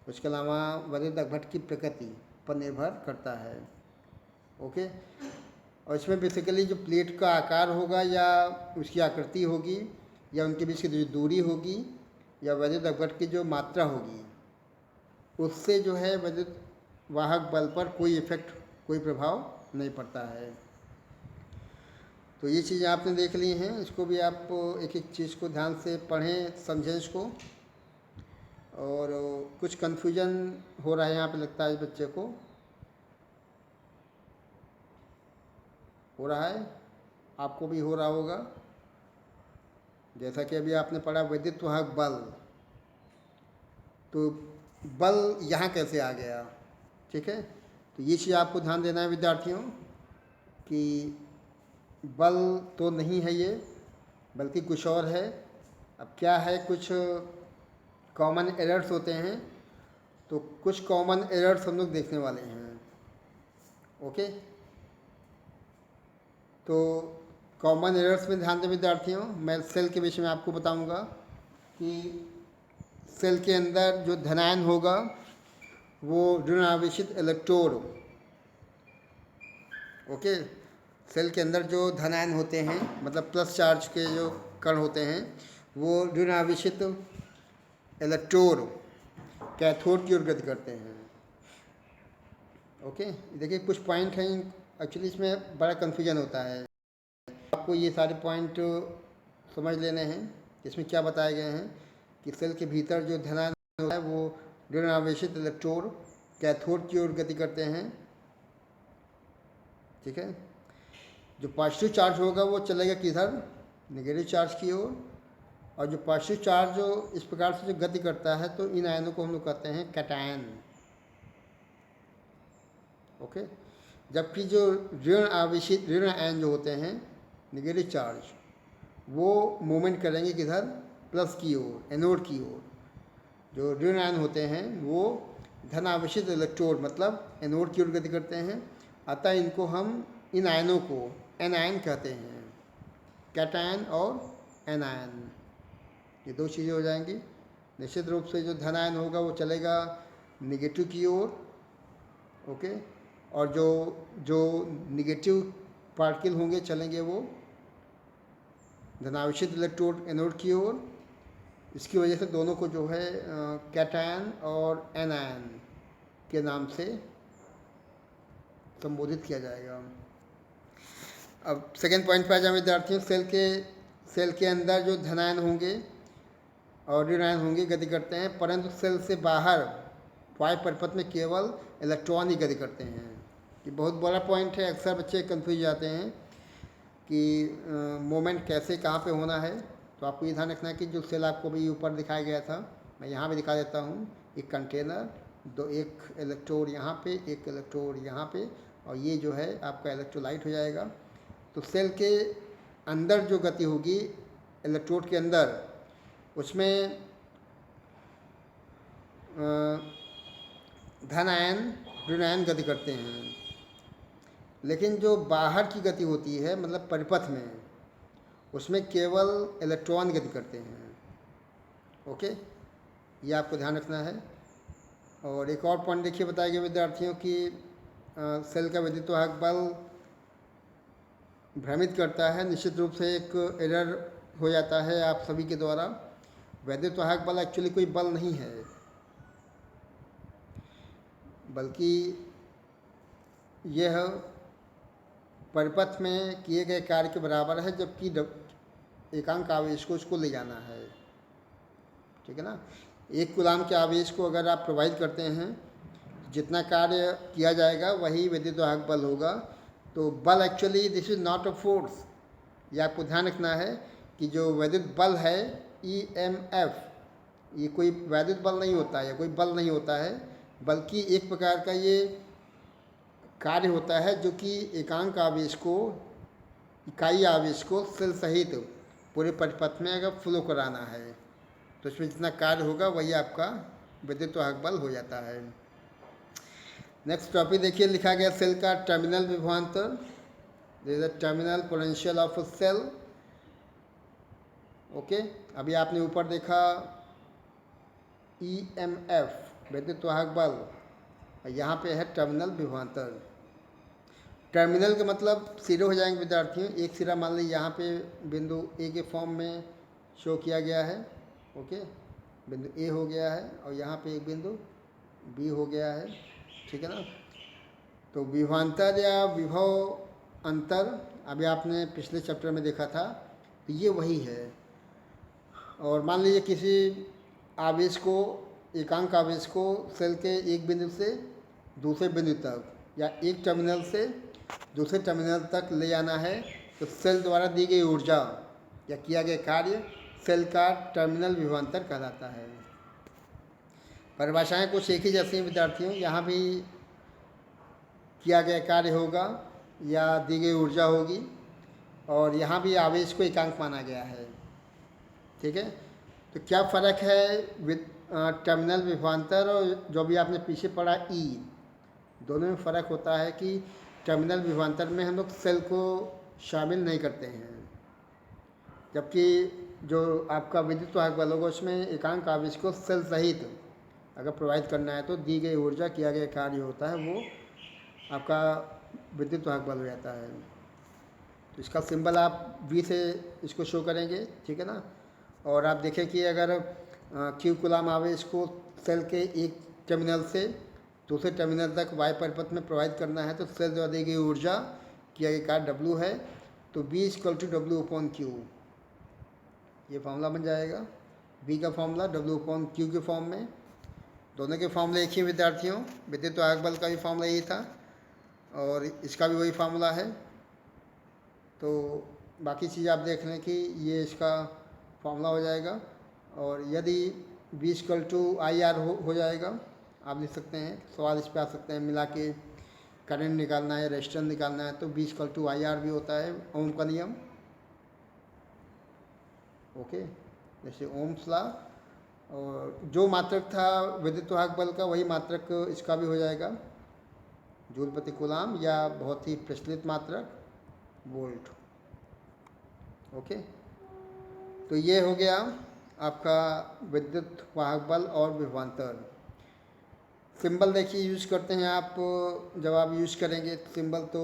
A: उसके अलावा वैद्युत अपघट्ट की प्रकृति पर निर्भर करता है। ओके, और इसमें बेसिकली जो प्लेट का आकार होगा या उसकी आकृति होगी या उनके बीच की जो दूरी होगी या वैद्युत अपघट्ट की जो मात्रा होगी, उससे जो है वैद्युत वाहक बल पर कोई इफेक्ट, कोई प्रभाव नहीं पड़ता है। तो ये चीज़ें आपने देख ली हैं, इसको भी आप एक एक चीज़ को ध्यान से पढ़ें, समझें इसको। और कुछ कन्फ्यूजन हो रहा है यहाँ पे, लगता है इस बच्चे को हो रहा है, आपको भी हो रहा होगा। जैसा कि अभी आपने पढ़ा विद्युत वाहक बल, तो बल यहाँ कैसे आ गया, ठीक है। तो ये चीज़ आपको ध्यान देना है विद्यार्थियों कि बल तो नहीं है ये, बल्कि कुछ और है। अब क्या है, कुछ कॉमन एरर्स होते हैं, तो कुछ कॉमन एरर्स हम लोग देखने वाले हैं। ओके, तो कॉमन एरर्स में ध्यान दें विद्यार्थियों। मैं सेल के विषय में आपको बताऊंगा कि सेल के अंदर जो धनायन होगा वो ऋण आवेशित इलेक्ट्रोड, ओके, सेल के अंदर जो धनायन होते हैं, मतलब प्लस चार्ज के जो कण होते हैं, वो ऋण आवेशित इलेक्ट्रोड कैथोड की ओर गति करते हैं। ओके, देखिए कुछ पॉइंट हैं, एक्चुअली इसमें बड़ा कन्फ्यूजन होता है। आपको ये सारे पॉइंट समझ लेने हैं। इसमें क्या बताए गए हैं कि सेल के भीतर जो धनायन होता है वो ऋण आवेशित इलेक्ट्रोड कैथोड की ओर गति करते हैं, ठीक है। जो पॉजिटिव चार्ज होगा वो चलेगा किधर, नेगेटिव चार्ज की ओर। और जो पॉजिटिव चार्ज जो इस प्रकार से जो गति करता है, तो इन आयनों को हम लोग कहते हैं कैटायन। ओके, जबकि जो ऋण आवेशित ऋण आयन जो होते हैं, नेगेटिव चार्ज, वो मूवमेंट करेंगे किधर, प्लस की ओर, एनोड की ओर। जो ऋण आयन होते हैं वो धन आवेशित इलेक्ट्रोड मतलब एनोड की ओर गति करते हैं। अतः इनको हम, इन आयनों को एनायन कहते हैं, कैटायन और एनायन, ये दो चीज़ें हो जाएंगी। निश्चित रूप से जो धन आयन होगा वो चलेगा निगेटिव की ओर, ओके, और जो जो निगेटिव पार्टिकल होंगे चलेंगे वो धनावेशित इलेक्ट्रोड एनोड की ओर। इसकी वजह से दोनों को जो है कैटायन और एनायन के नाम से संबोधित किया जाएगा। अब सेकेंड पॉइंट पर आ जाए विद्यार्थियों। सेल के अंदर जो धनायन होंगे और ऋणायन होंगे गति करते हैं, परंतु सेल से बाहर वायु परिपथ में केवल इलेक्ट्रॉन ही गति करते हैं। ये बहुत बड़ा पॉइंट है, अक्सर बच्चे कंफ्यूज जाते हैं कि मोमेंट कैसे कहाँ पे होना है। तो आपको ये ध्यान रखना है कि जो सेल आपको भी ऊपर दिखाया गया था, मैं यहाँ भी दिखा देता हूँ, एक कंटेनर, दो, एक इलेक्ट्रोड यहाँ पे, एक इलेक्ट्रोड यहाँ पे, और ये जो है आपका इलेक्ट्रोलाइट हो जाएगा। तो सेल के अंदर जो गति होगी इलेक्ट्रोड के अंदर, उसमें धन आयन ऋण आयन गति करते हैं। लेकिन जो बाहर की गति होती है, मतलब परिपथ में, उसमें केवल इलेक्ट्रॉन गति करते हैं। ओके, ये आपको ध्यान रखना है। और एक और पॉइंट देखिए, बताया गया विद्यार्थियों की सेल का विद्युत वाहक बल भ्रमित करता है। निश्चित रूप से एक एरर हो जाता है आप सभी के द्वारा। विद्युत वाहक बल एक्चुअली कोई बल नहीं है, बल्कि यह परिपथ में किए गए कार्य के बराबर है, जबकि एकांक आवेश को उसको ले जाना है। ठीक है ना। एक कूलाम के आवेश को अगर आप प्रोवाइड करते हैं, जितना कार्य किया जाएगा वही विद्युत वाहक बल होगा। तो बल actually this is not a force. ये आपको ध्यान रखना है कि जो वैद्युत बल है EMF, ये कोई वैद्युत बल नहीं होता है, कोई बल नहीं होता है, बल्कि एक प्रकार का ये कार्य होता है जो कि एकांक आवेश को, इकाई आवेश को सेल सहित पूरे परिपथ में अगर फ्लो कराना है तो इसमें जितना कार्य होगा वही आपका विद्युत वाहक बल हो जाता है। नेक्स्ट टॉपिक देखिए, लिखा गया सेल का टर्मिनल विभवांतर। This is the terminal potential of a cell. Okay, अभी आपने ऊपर देखा EMF विद्युत वाहक बल, और यहाँ पे है टर्मिनल विभवांतर। टर्मिनल का मतलब सिरे हो जाएंगे विद्यार्थियों। एक सिरा मान लीजिए यहाँ पे बिंदु A के फॉर्म में शो किया गया है। ओके, बिंदु A हो गया है और यहाँ पे एक बिंदु B हो गया है। ठीक है ना। तो विभवांतर या विभव अंतर अभी आपने पिछले चैप्टर में देखा था, तो ये वही है। और मान लीजिए किसी आवेश को, एकांक आवेश को सेल के एक बिंदु से दूसरे बिंदु तक या एक टर्मिनल से दूसरे टर्मिनल तक ले जाना है, तो सेल द्वारा दी गई ऊर्जा या किया गया कार्य सेल का टर्मिनल विभवांतर कहलाता है। परिभाषाएं कुछ एक ही जैसी हैं विद्यार्थियों। यहाँ भी किया गया कार्य होगा या दी गई ऊर्जा होगी, और यहाँ भी आवेश को एकांक माना गया है। ठीक है। तो क्या फ़र्क है टर्मिनल विभवांतर और जो भी आपने पीछे पढ़ा E, दोनों में फ़र्क होता है कि टर्मिनल विभवांतर में हम लोग सेल को शामिल नहीं करते हैं, जबकि जो आपका विद्युत वाहक बल होगा उसमें एकांक आवेश को सेल सहित अगर प्रोवाइड करना है तो दी गई ऊर्जा, किया गया कार्य होता है, वो आपका विद्युत वाहक बल हो जाता है। तो इसका सिंबल आप V से इसको शो करेंगे। ठीक है ना। और आप देखें कि अगर Q कूलाम आवेश को सेल के एक टर्मिनल से दूसरे टर्मिनल तक y परिपथ में प्रोवाइड करना है, तो सेल द्वारा दी गई ऊर्जा, किया गया कार्य W है, तो V = W/Q। ये फॉर्मूला बन जाएगा। V का फॉर्मूला W/Q के फॉर्म में। दोनों के फॉर्मूले एक ही विद्यार्थियों। विद्युत वाहक बल का भी फॉर्मूला यही था और इसका भी वही फार्मूला है। तो बाकी चीज़ आप देख लें कि ये इसका फार्मूला हो जाएगा। और यदि V = IR हो जाएगा, आप लिख सकते हैं, सवाल इस पर आ सकते हैं, मिला के करंट निकालना है, रेजिस्टेंस निकालना है, तो V = IR भी होता है, ओम का नियम। ओके, जैसे ओम्स लॉ। और जो मात्रक था विद्युत वाहक बल का, वही मात्रक इसका भी हो जाएगा, जूल प्रति कूलाम, या बहुत ही प्रचलित मात्रक वोल्ट। ओके, तो ये हो गया आपका विद्युत वाहक बल और विभवांतर। सिंबल देखिए यूज करते हैं आप, जब आप यूज करेंगे सिंबल तो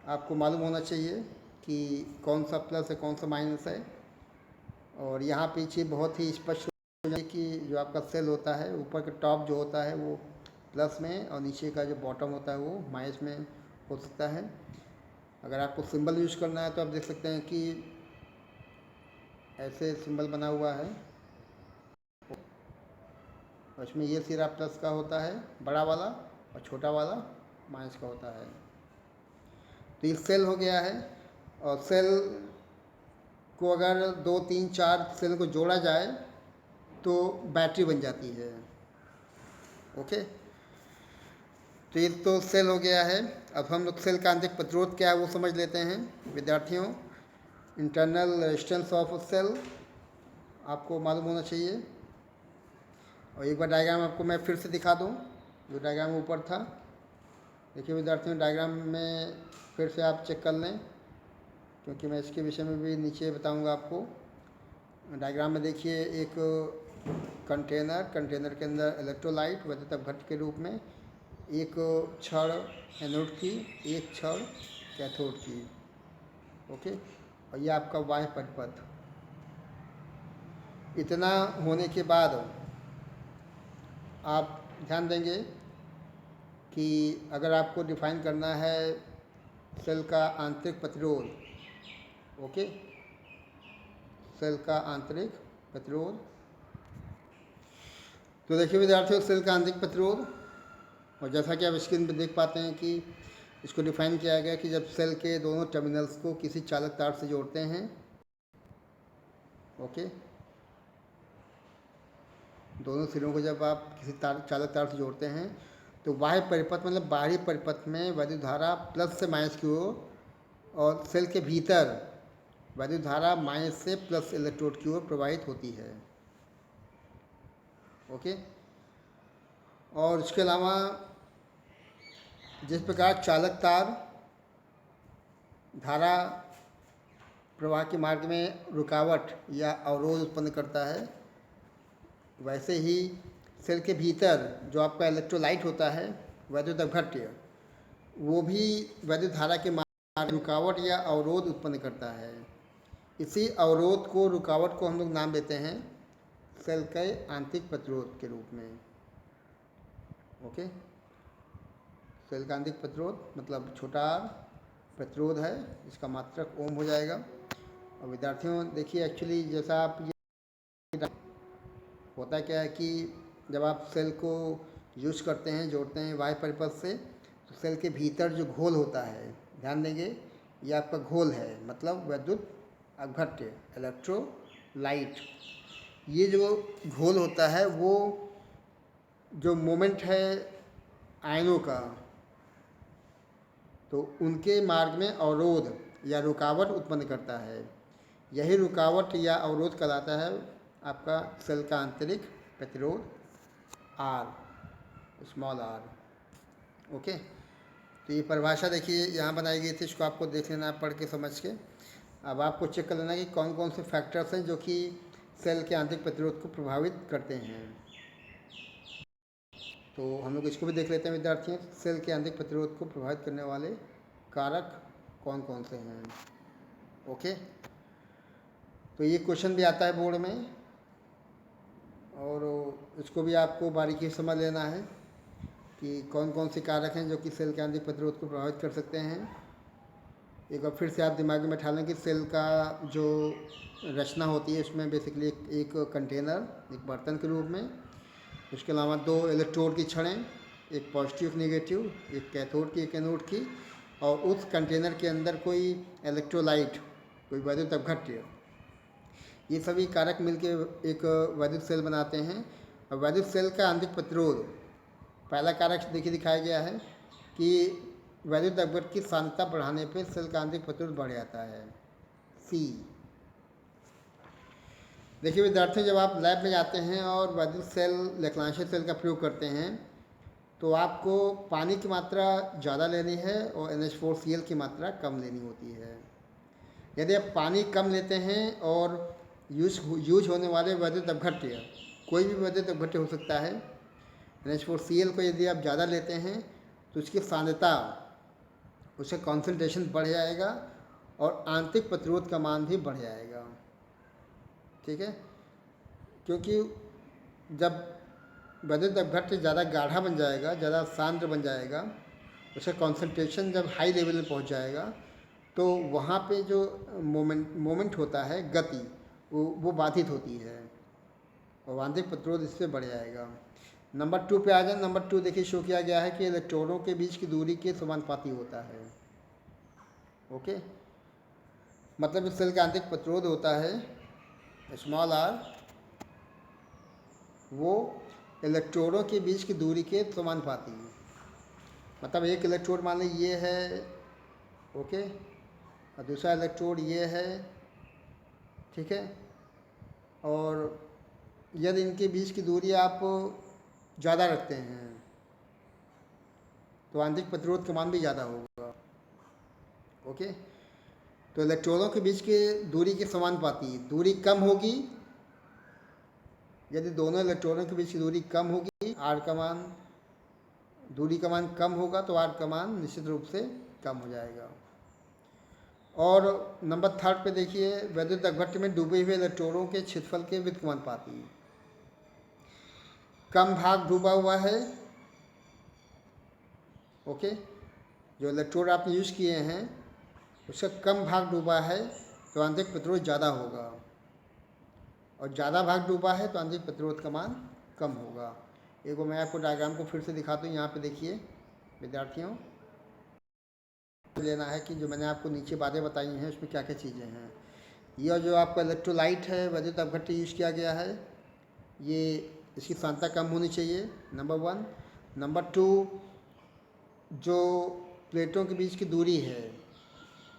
A: आपको मालूम होना चाहिए कि कौन सा प्लस है कौन सा माइनस है। और यहाँ पीछे बहुत ही स्पष्ट हो जाए कि जो आपका सेल होता है, ऊपर का टॉप जो होता है वो प्लस में और नीचे का जो बॉटम होता है वो माइनस में हो सकता है। अगर आपको सिंबल यूज करना है तो आप देख सकते हैं कि ऐसे सिंबल बना हुआ है, और इसमें ये सिरा प्लस का होता है बड़ा वाला, और छोटा वाला माइनस का होता है। तो ये सेल हो गया है। और सेल को अगर 2, 3, 4 सेल को जोड़ा जाए तो बैटरी बन जाती है। ओके, तो ये तो सेल हो गया है। अब हम लोग सेल का आंतरिक प्रतिरोध क्या है वो समझ लेते हैं विद्यार्थियों। इंटरनल रेजिस्टेंस ऑफ सेल आपको मालूम होना चाहिए। और एक बार डायग्राम आपको मैं फिर से दिखा दूं, जो डायग्राम ऊपर था। देखिए विद्यार्थियों, डायग्राम में फिर से आप चेक कर लें। क्योंकि मैं इसके विषय में भी नीचे बताऊंगा आपको। डायग्राम में देखिए एक कंटेनर के अंदर इलेक्ट्रोलाइट विद्युत अपघट्य के रूप में, एक छड़ एनोड की, एक छड़ कैथोड की। ओके, और ये आपका बाह्य परिपथ। इतना होने के बाद आप ध्यान देंगे कि अगर आपको डिफाइन करना है सेल का आंतरिक प्रतिरोध, ओके, सेल का आंतरिक प्रतिरोध, तो देखिए विद्यार्थियों, सेल का आंतरिक प्रतिरोध, और जैसा कि आप स्क्रीन पर देख पाते हैं कि इसको डिफाइन किया गया कि जब सेल के दोनों टर्मिनल्स को किसी चालक तार से जोड़ते हैं, ओके, दोनों सिरों को जब आप किसी चालक तार से जोड़ते हैं तो बाह्य परिपथ मतलब बाहरी परिपथ में वैद्युत धारा प्लस से माइनस की ओर, और सेल के भीतर वैद्युत धारा माइनस से प्लस इलेक्ट्रोड की ओर प्रवाहित होती है। ओके, और इसके अलावा जिस प्रकार चालक तार धारा प्रवाह के मार्ग में रुकावट या अवरोध उत्पन्न करता है, वैसे ही सेल के भीतर जो आपका इलेक्ट्रोलाइट होता है वैद्युत अपघट्य, वो भी वैद्युत धारा के मार्ग रुकावट या अवरोध उत्पन्न करता है। इसी अवरोध को, रुकावट को हम लोग नाम देते हैं सेल के आंतरिक प्रतिरोध के रूप में। ओके, सेल का आंतरिक प्रतिरोध मतलब छोटा आर प्रतिरोध है, इसका मात्रक ओम हो जाएगा। और विद्यार्थियों देखिए, एक्चुअली जैसा आप ये होता क्या है कि जब आप सेल को यूज करते हैं, जोड़ते हैं बाह्य परिपथ से, तो सेल के भीतर जो घोल होता है, ध्यान देंगे ये आपका घोल है, मतलब वैद्युत अपघट्य, इलेक्ट्रोलाइट। ये जो घोल होता है वो जो मोमेंट है आयनों का, तो उनके मार्ग में अवरोध या रुकावट उत्पन्न करता है। यही रुकावट या अवरोध कहलाता है आपका सेल का आंतरिक प्रतिरोध आर, स्मॉल आर। ओके, तो ये परिभाषा देखिए यहाँ बनाई गई थी, इसको आपको देख लेना पढ़ के समझ के। अब आपको चेक कर लेना कि कौन कौन से फैक्टर्स हैं जो कि सेल के आंतरिक प्रतिरोध को प्रभावित करते हैं। तो हम लोग इसको भी देख लेते हैं विद्यार्थियों, सेल के आंतरिक प्रतिरोध को प्रभावित करने वाले कारक कौन कौन से हैं। ओके, तो ये क्वेश्चन भी आता है बोर्ड में, और इसको भी आपको बारीकी से समझ लेना है कि कौन कौन से कारक हैं जो कि सेल के आंतरिक प्रतिरोध को प्रभावित कर सकते हैं। एक बार फिर से आप दिमाग में बैठा लें कि सेल का जो रचना होती है उसमें बेसिकली एक कंटेनर, एक बर्तन के रूप में, उसके अलावा दो इलेक्ट्रोड की छड़ें, एक पॉजिटिव एक नेगेटिव, एक कैथोड की एक एनोड की, और उस कंटेनर के अंदर कोई इलेक्ट्रोलाइट, कोई वैद्युत अपघट्य, ये सभी कारक मिलकर एक वैद्युत सेल बनाते हैं। और वैद्युत सेल का आंतरिक प्रतिरोध, पहला कारक देखिए दिखाया गया है कि वैद्युत अपघट्य की सांद्रता बढ़ाने पर सेल का आंतरिक प्रतिरोध बढ़ जाता है, सी। देखिए विद्यार्थियों, जब आप लैब में जाते हैं और वैद्युत सेल, लेक्लांशियन सेल का प्रयोग करते हैं, तो आपको पानी की मात्रा ज़्यादा लेनी है और NH4Cl की मात्रा कम लेनी होती है। यदि आप पानी कम लेते हैं और यूज होने वाले वैद्युत अपघट्य, कोई भी वैद्युत अपघट्य हो सकता है, NH4Cl को यदि आप ज़्यादा लेते हैं तो उसकी सांद्रता, उसका कॉन्सेंट्रेशन बढ़ जाएगा और आंतरिक प्रतिरोध का मान भी बढ़ जाएगा। ठीक है, क्योंकि जब वैद्युत अपघट्य ज़्यादा गाढ़ा बन जाएगा, ज़्यादा सांद्र बन जाएगा, उसका कॉन्सेंट्रेशन जब हाई लेवल में पहुंच जाएगा, तो वहाँ पे जो मोमेंट होता है, गति, वो बाधित होती है और आंतरिक प्रतिरोध इससे बढ़ जाएगा। नंबर 2 पे आ जाए। नंबर 2 देखिए शो किया गया है कि इलेक्ट्रोडों के बीच की दूरी के समानुपाती होता है। ओके, मतलब इस सेल का आंतरिक प्रतिरोध होता है स्मॉल आर, वो इलेक्ट्रोडों के बीच की दूरी के समानुपाती। मतलब एक इलेक्ट्रोड मान लीजिए ये है, ओके, और दूसरा इलेक्ट्रोड ये है, ठीक है, और यदि इनके बीच की दूरी आप ज़्यादा रखते हैं तो आंतरिक प्रतिरोध का मान भी ज़्यादा होगा। ओके, तो इलेक्ट्रॉनों के बीच की दूरी के समानुपाती दूरी कम होगी। यदि दोनों इलेक्ट्रॉनों के बीच की दूरी कम होगी, आर का मान, दूरी का मान कम होगा तो आर का मान निश्चित रूप से कम हो जाएगा। और नंबर 3 पे देखिए, वैद्युत अपघट्य में डूबे हुए इलेक्ट्रॉनों के क्षेत्रफल के व्युत्क्रमानुपाती। कम भाग डूबा हुआ है, ओके, जो इलेक्ट्रोड आपने यूज़ किए हैं उसका कम भाग डूबा है तो आंतरिक प्रतिरोध ज़्यादा होगा, और ज़्यादा भाग डूबा है तो आंतरिक प्रतिरोध का मान कम होगा। एक बार मैं आपको डायग्राम को फिर से दिखाता हूँ। यहाँ पे देखिए विद्यार्थियों, लेना है कि जो मैंने आपको नीचे बातें बताई हैं उसमें क्या क्या चीज़ें हैं। यह जो आपका इलेक्ट्रोलाइट है वैद्युत अपघट्य यूज़ किया गया है, ये इसकी सांद्रता कम होनी चाहिए, नंबर 1। नंबर 2, जो प्लेटों के बीच की दूरी है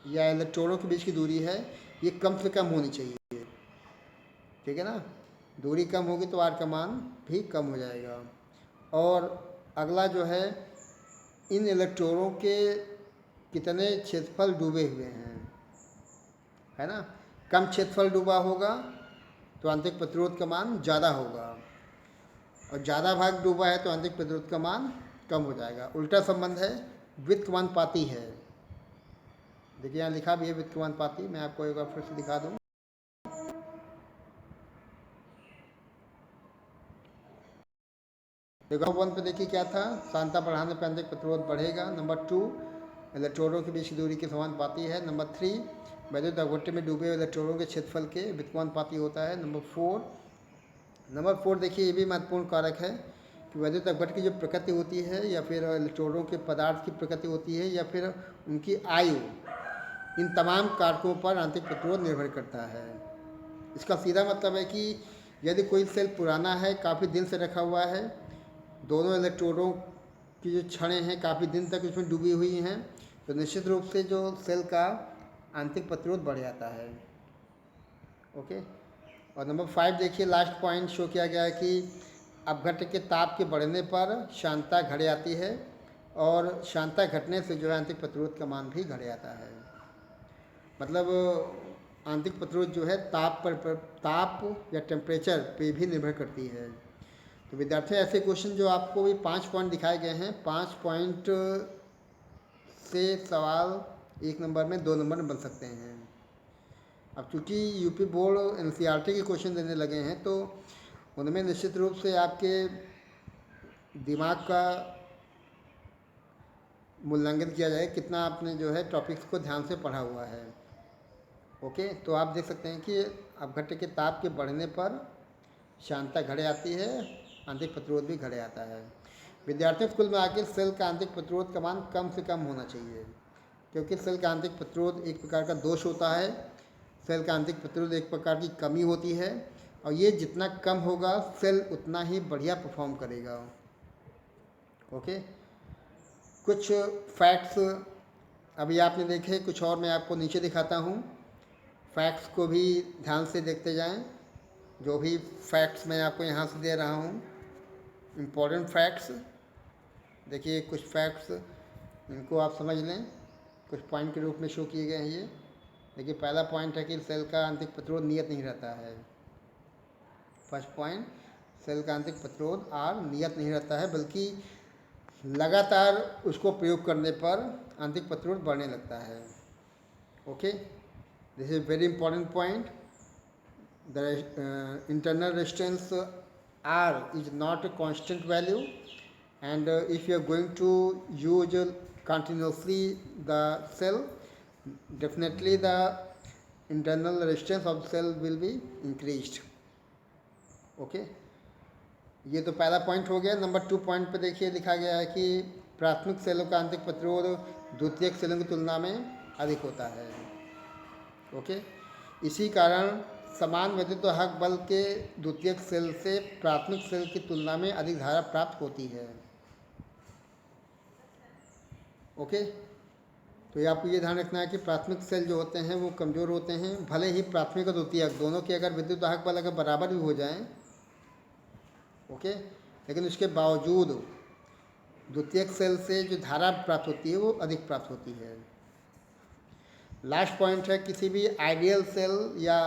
A: या इलेक्ट्रॉनों के बीच की दूरी है ये कम से कम होनी चाहिए, ठीक है ना। दूरी कम होगी तो आर का मान भी कम हो जाएगा। और अगला जो है, इन इलेक्ट्रॉनों के कितने क्षेत्रफल डूबे हुए हैं, है ना। कम क्षेत्रफल डूबा होगा तो आंतरिक प्रतिरोध का मान ज़्यादा होगा, और ज़्यादा भाग डूबा है तो आंतरिक प्रतिरोध का मान कम हो जाएगा। उल्टा संबंध है, व्युत्क्रमानुपाती है। देखिए यहाँ लिखा भी है व्युत्क्रमानुपाती, मैं आपको एक बार फिर से दिखा दूँ। देखो 1 पे देखिए क्या था, सांद्रता बढ़ाने पर आंतरिक प्रतिरोध बढ़ेगा। नंबर 2, इलेक्ट्रॉनों के बीच की दूरी के समानुपाती है। नंबर 3, वैद्युत अपघट्य में डूबे हुए इलेक्ट्रॉनों के क्षेत्रफल के व्युत्क्रमानुपाती होता है। नंबर 4 देखिए, ये भी महत्वपूर्ण कारक है कि वैद्युत अपघट्य की जो प्रकृति होती है या फिर इलेक्ट्रॉनों के पदार्थ की प्रकृति होती है या फिर उनकी आयु, इन तमाम कारकों पर आंतरिक प्रतिरोध निर्भर करता है। इसका सीधा मतलब है कि यदि कोई सेल पुराना है, काफ़ी दिन से रखा हुआ है, दोनों इलेक्ट्रोडों की जो छड़ें हैं काफ़ी दिन तक उसमें डूबी हुई हैं, तो निश्चित रूप से जो सेल का आंतरिक प्रतिरोध बढ़ जाता है, ओके। और नंबर 5 देखिए, लास्ट पॉइंट शो किया गया है कि अपघट्य के ताप के बढ़ने पर शांतता घट जाती है, और शांतता घटने से जो है आंतरिक प्रतिरोध का मान भी घट जाता है। मतलब आंतरिक प्रतिरोध जो है ताप या टेम्परेचर पे भी निर्भर करती है। तो विद्यार्थियों, ऐसे क्वेश्चन जो आपको भी 5 पॉइंट दिखाए गए हैं, 5 पॉइंट से सवाल 1 नंबर में 2 नंबर में बन सकते हैं। अब चूँकि यूपी बोर्ड एनसीईआरटी के क्वेश्चन देने लगे हैं तो उनमें निश्चित रूप से आपके दिमाग का मूल्यांकन किया जाए, कितना आपने जो है टॉपिक्स को ध्यान से पढ़ा हुआ है, ओके। तो आप देख सकते हैं कि अपघट्य के ताप के बढ़ने पर शांतता घट जाती है, आंतरिक प्रतिरोध भी घट जाता है। विद्यार्थियों, कुल में आकर सेल का आंतरिक प्रतिरोध का मान कम से कम होना चाहिए, क्योंकि सेल का आंतरिक प्रतिरोध एक प्रकार का दोष होता है। सेल का आंतरिक प्रतिरोध एक प्रकार की कमी होती है, और ये जितना कम होगा सेल उतना ही बढ़िया परफॉर्म करेगा, ओके। कुछ फैक्ट्स अभी आपने देखे, कुछ और मैं आपको नीचे दिखाता हूँ। फैक्ट्स को भी ध्यान से देखते जाएं। जो भी फैक्ट्स मैं आपको यहाँ से दे रहा हूँ, इम्पोर्टेंट फैक्ट्स, देखिए कुछ फैक्ट्स, इनको आप समझ लें, कुछ पॉइंट के रूप में शो किए गए हैं ये। देखिए पहला पॉइंट है कि सेल का आंतरिक प्रतिरोध नियत नहीं रहता है। फर्स्ट पॉइंट, सेल का आंतरिक प्रतिरोध आर नियत नहीं रहता है, बल्कि लगातार उसको प्रयोग करने पर आंतरिक प्रतिरोध बढ़ने लगता है, okay. This is very important point. The internal resistance R is not a constant value, and if you are going to use continuously the cell, definitely the internal resistance of the cell will be increased, okay। ये तो पहला पॉइंट हो गया। नंबर 2 पॉइंट पे देखिए लिखा गया है कि प्राथमिक सेलों का आंतरिक प्रतिरोध द्वितीयक सेलों की तुलना में अधिक होता है, ओके। इसी कारण समान वैद्युत हक बल के द्वितीयक सेल से प्राथमिक सेल की तुलना में अधिक धारा प्राप्त होती है, ओके। तो ये आपको ये ध्यान रखना है कि प्राथमिक सेल जो होते हैं वो कमज़ोर होते हैं। भले ही प्राथमिक और द्वितीयक दोनों के अगर विद्युत हक बल अगर बराबर भी हो जाएं, ओके, लेकिन उसके बावजूद द्वितीयक सेल से जो धारा प्राप्त होती है वो अधिक प्राप्त होती है। लास्ट पॉइंट है किसी भी आइडियल सेल या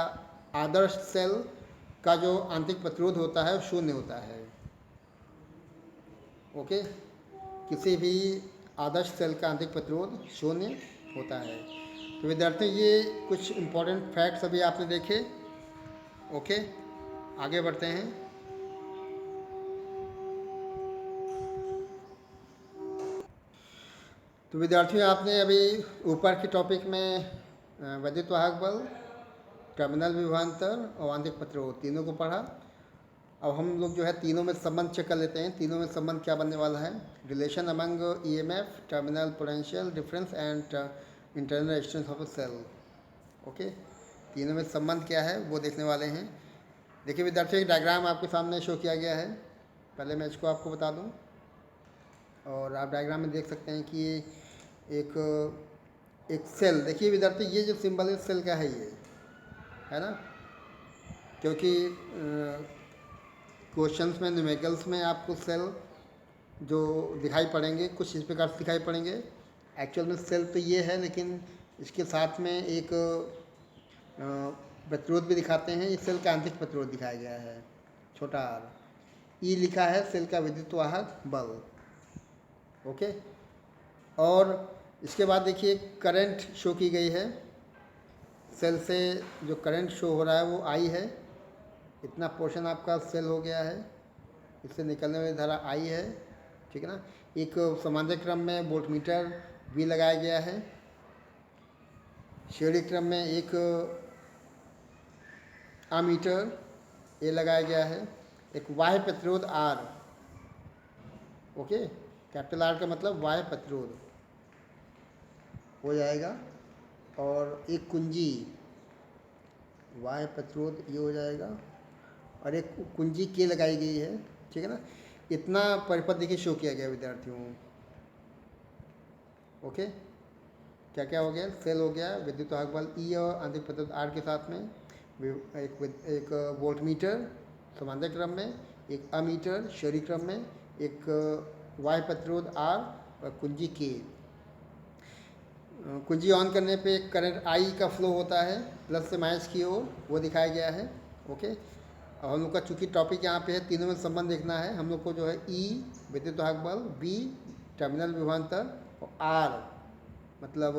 A: आदर्श सेल का जो आंतरिक प्रतिरोध होता है वो शून्य होता है। ओके, किसी भी आदर्श सेल का आंतरिक प्रतिरोध शून्य होता है। तो विद्यार्थियों ये कुछ इम्पोर्टेंट फैक्ट्स अभी आपने देखे। ओके, आगे बढ़ते हैं। तो विद्यार्थियों आपने अभी ऊपर के टॉपिक में विद्युत वाहक बल, टर्मिनल विभवांतर और आंतरिक प्रतिरोध तीनों को पढ़ा। अब हम लोग जो है तीनों में संबंध चेक कर लेते हैं। तीनों में संबंध क्या बनने वाला है। Relation among EMF, terminal potential difference and internal resistance of a cell. Okay, तीनों में संबंध क्या है वो देखने वाले हैं। देखिए विद्यार्थियों, एक डायग्राम आपके सामने शो किया गया है। पहले मैं इसको आपको बता दूं, और आप डायग्राम में देख सकते हैं कि एक सेल, देखिए विद्यार्थी ये जो सिंबल है सेल का है, ये है ना, क्योंकि क्वेश्चंस में न्यूमेरिकल्स में आपको सेल जो दिखाई पड़ेंगे कुछ इस प्रकार से दिखाई पड़ेंगे। एक्चुअल में सेल तो ये है, लेकिन इसके साथ में एक प्रतिरोध भी दिखाते हैं। इस सेल का आंतरिक प्रतिरोध दिखाया गया है, छोटा आर। ई लिखा है सेल का विद्युत वाहक बल। ओके, और इसके बाद देखिए करंट शो की गई है। सेल से जो करंट शो हो रहा है वो आई है। इतना पोर्शन आपका सेल हो गया है, इससे निकलने वाली धारा आई है, ठीक है ना। एक समांतर क्रम में वोल्टमीटर भी लगाया गया है। श्रेणी क्रम में एक अमीटर ये लगाया गया है। एक बाह्य प्रतिरोध आर। ओके, कैपिटल आर का मतलब बाह्य प्रतिरोध हो जाएगा, और एक कुंजी बाह्य प्रतिरोध ये हो जाएगा, और एक कुंजी के लगाई गई है, ठीक है ना। इतना परिपथ देखिए शो किया गया विद्यार्थियों। ओके, क्या क्या हो गया, सेल हो गया, विद्युत वाहक बल ई और आंतरिक प्रतिरोध आर के साथ में एक वोल्टमीटर समांतर क्रम में, एक अमीटर श्रेणी क्रम में, एक बाह्य प्रतिरोध आर और कुंजी के। कुंजी ऑन करने पे एक करंट आई का फ्लो होता है प्लस से माइनस की ओर, वो दिखाया गया है। ओके, अब हम लोग का चूँकि टॉपिक यहाँ पे है तीनों में संबंध देखना है हम लोग को, जो है ई विद्युत वाहक बल, बी टर्मिनल विभवांतर और आर मतलब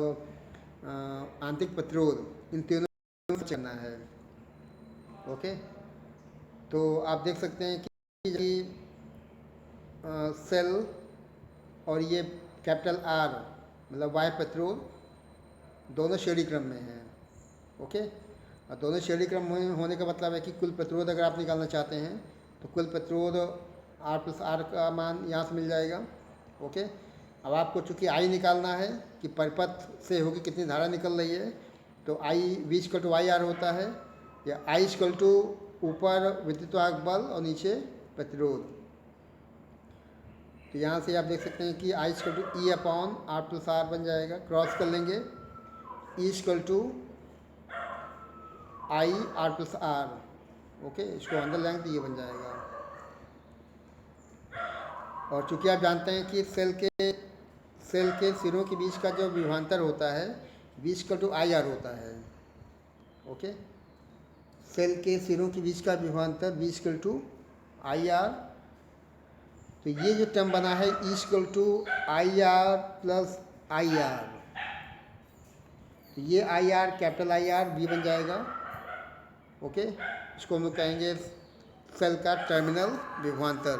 A: आंतरिक प्रतिरोध, इन तीनों में चलना है। ओके, तो आप देख सकते हैं कि सेल और ये कैपिटल आर मतलब वाय प्रतिरोध दोनों श्रेणी क्रम में हैं। ओके, और दोनों श्रेणी क्रम में होने का मतलब है कि कुल प्रतिरोध अगर आप निकालना चाहते हैं तो कुल प्रतिरोध आर प्लस आर का मान यहाँ से मिल जाएगा। ओके, अब आपको चूँकि आई निकालना है कि परिपथ से होगी कितनी धारा निकल रही है, तो I V equal to Y R होता है, या आई इक्वल टू ऊपर विद्युत वाहक बल और नीचे प्रतिरोध। तो यहाँ से आप देख सकते हैं कि I equal to E upon R plus R बन जाएगा। क्रॉस कर लेंगे, E equal to I R plus R. Okay, इसको अंदर लाएंगे तो ये बन जाएगा। और चूँकि आप जानते हैं कि सेल के सिरों के बीच का जो विभवांतर होता है V equal to I R होता है। ओके, सेल के सिरों के बीच का विभवांतर V equal to I R. तो ये जो टर्म बना है E equal to I R plus I R, तो ये I R capital I R B बन जाएगा। ओके, इसको हम लोग कहेंगे सेल का टर्मिनल विभवांतर।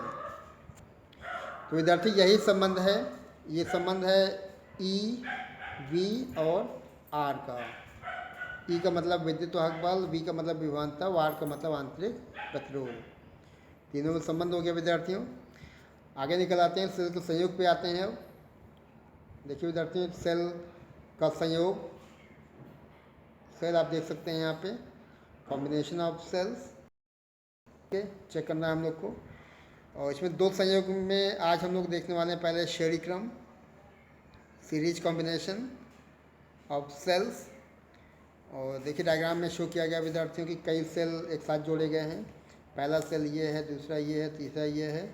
A: तो विद्यार्थी यही संबंध है, ये संबंध है ई वी और आर का। ई का मतलब विद्युत वाहक बल, वी का मतलब विभवांतर, और आर का मतलब आंतरिक प्रतिरोध। तीनों में संबंध हो गया विद्यार्थियों। आगे निकल आते हैं, सेल के संयोग पे आते हैं। देखिए विद्यार्थियों, सेल का संयोग, सेल आप देख सकते हैं यहाँ पे, combination of cells. Okay, check करना है हम लोग को। और इसमें दो संयोग में आज हम लोग देखने वाले हैं। पहले श्रेणी क्रम, सीरीज कॉम्बिनेशन ऑफ सेल्स। और देखिए डायग्राम में शो किया गया विद्यार्थियों की कई सेल एक साथ जोड़े गए हैं। पहला सेल ये है, दूसरा ये है, तीसरा ये है,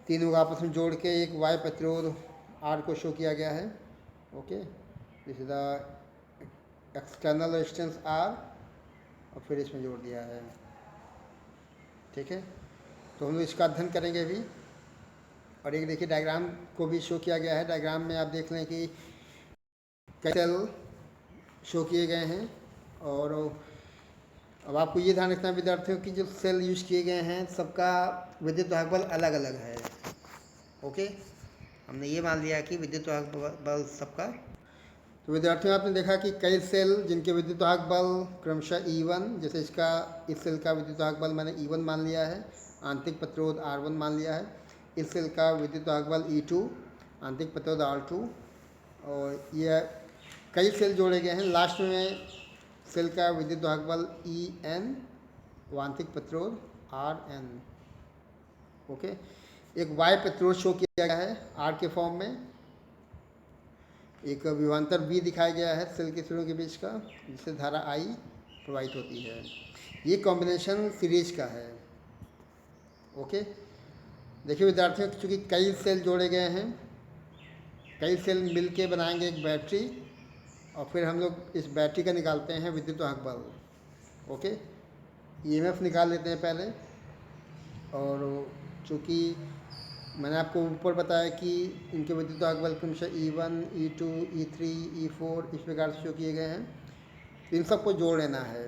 A: तीनों को आपस में जोड़ के एक वाय प्रतिरोध आर को शो किया गया है। Okay, this is the external resistance R और फिर इसमें जोड़ दिया है। ठीक है, तो हम लोग इसका अध्ययन करेंगे अभी। और एक देखिए डायग्राम को भी शो किया गया है। डायग्राम में आप देख लें कि कई सेल शो किए गए हैं। और अब आपको ये ध्यान रखना है विद्यार्थियों की जो सेल यूज किए गए हैं सबका विद्युत वाहक बल अलग अलग है। ओके, हमने ये मान लिया कि विद्युत वाहक बल सबका। तो विद्यार्थियों आपने देखा कि कई सेल जिनके विद्युत वाहक बल क्रमशः E1, जैसे इसका इस सेल का विद्युत वाहक बल मैंने E1 मान लिया है, आंतरिक प्रतिरोध R1 मान लिया है। इस सेल का विद्युत वाहक बल E2, आंतरिक प्रतिरोध R2। और ये कई सेल जोड़े गए हैं। लास्ट में सेल का विद्युत वाहक बल En, आंतरिक प्रतिरोध Rn। ओके, एक वाय प्रतिरोध शो किया गया है R के फॉर्म में। एक विभवांतर V दिखाया गया है सेल के सिरों के बीच का, जिससे धारा I प्रवाहित होती है। ये कॉम्बिनेशन सीरीज का है। ओके, देखिए विद्यार्थियों, चूँकि कई सेल जोड़े गए हैं, कई सेल मिल के बनाएंगे एक बैटरी, और फिर हम लोग इस बैटरी का निकालते हैं विद्युत वाहक बल। ओके, EMF निकाल लेते हैं पहले। और चूँकि मैंने आपको ऊपर बताया कि इनके विद्युत वाहक बल क्रमशः E1, E2, E3, E4 इस प्रकार से शो किए गए हैं। इन सबको जोड़ लेना है।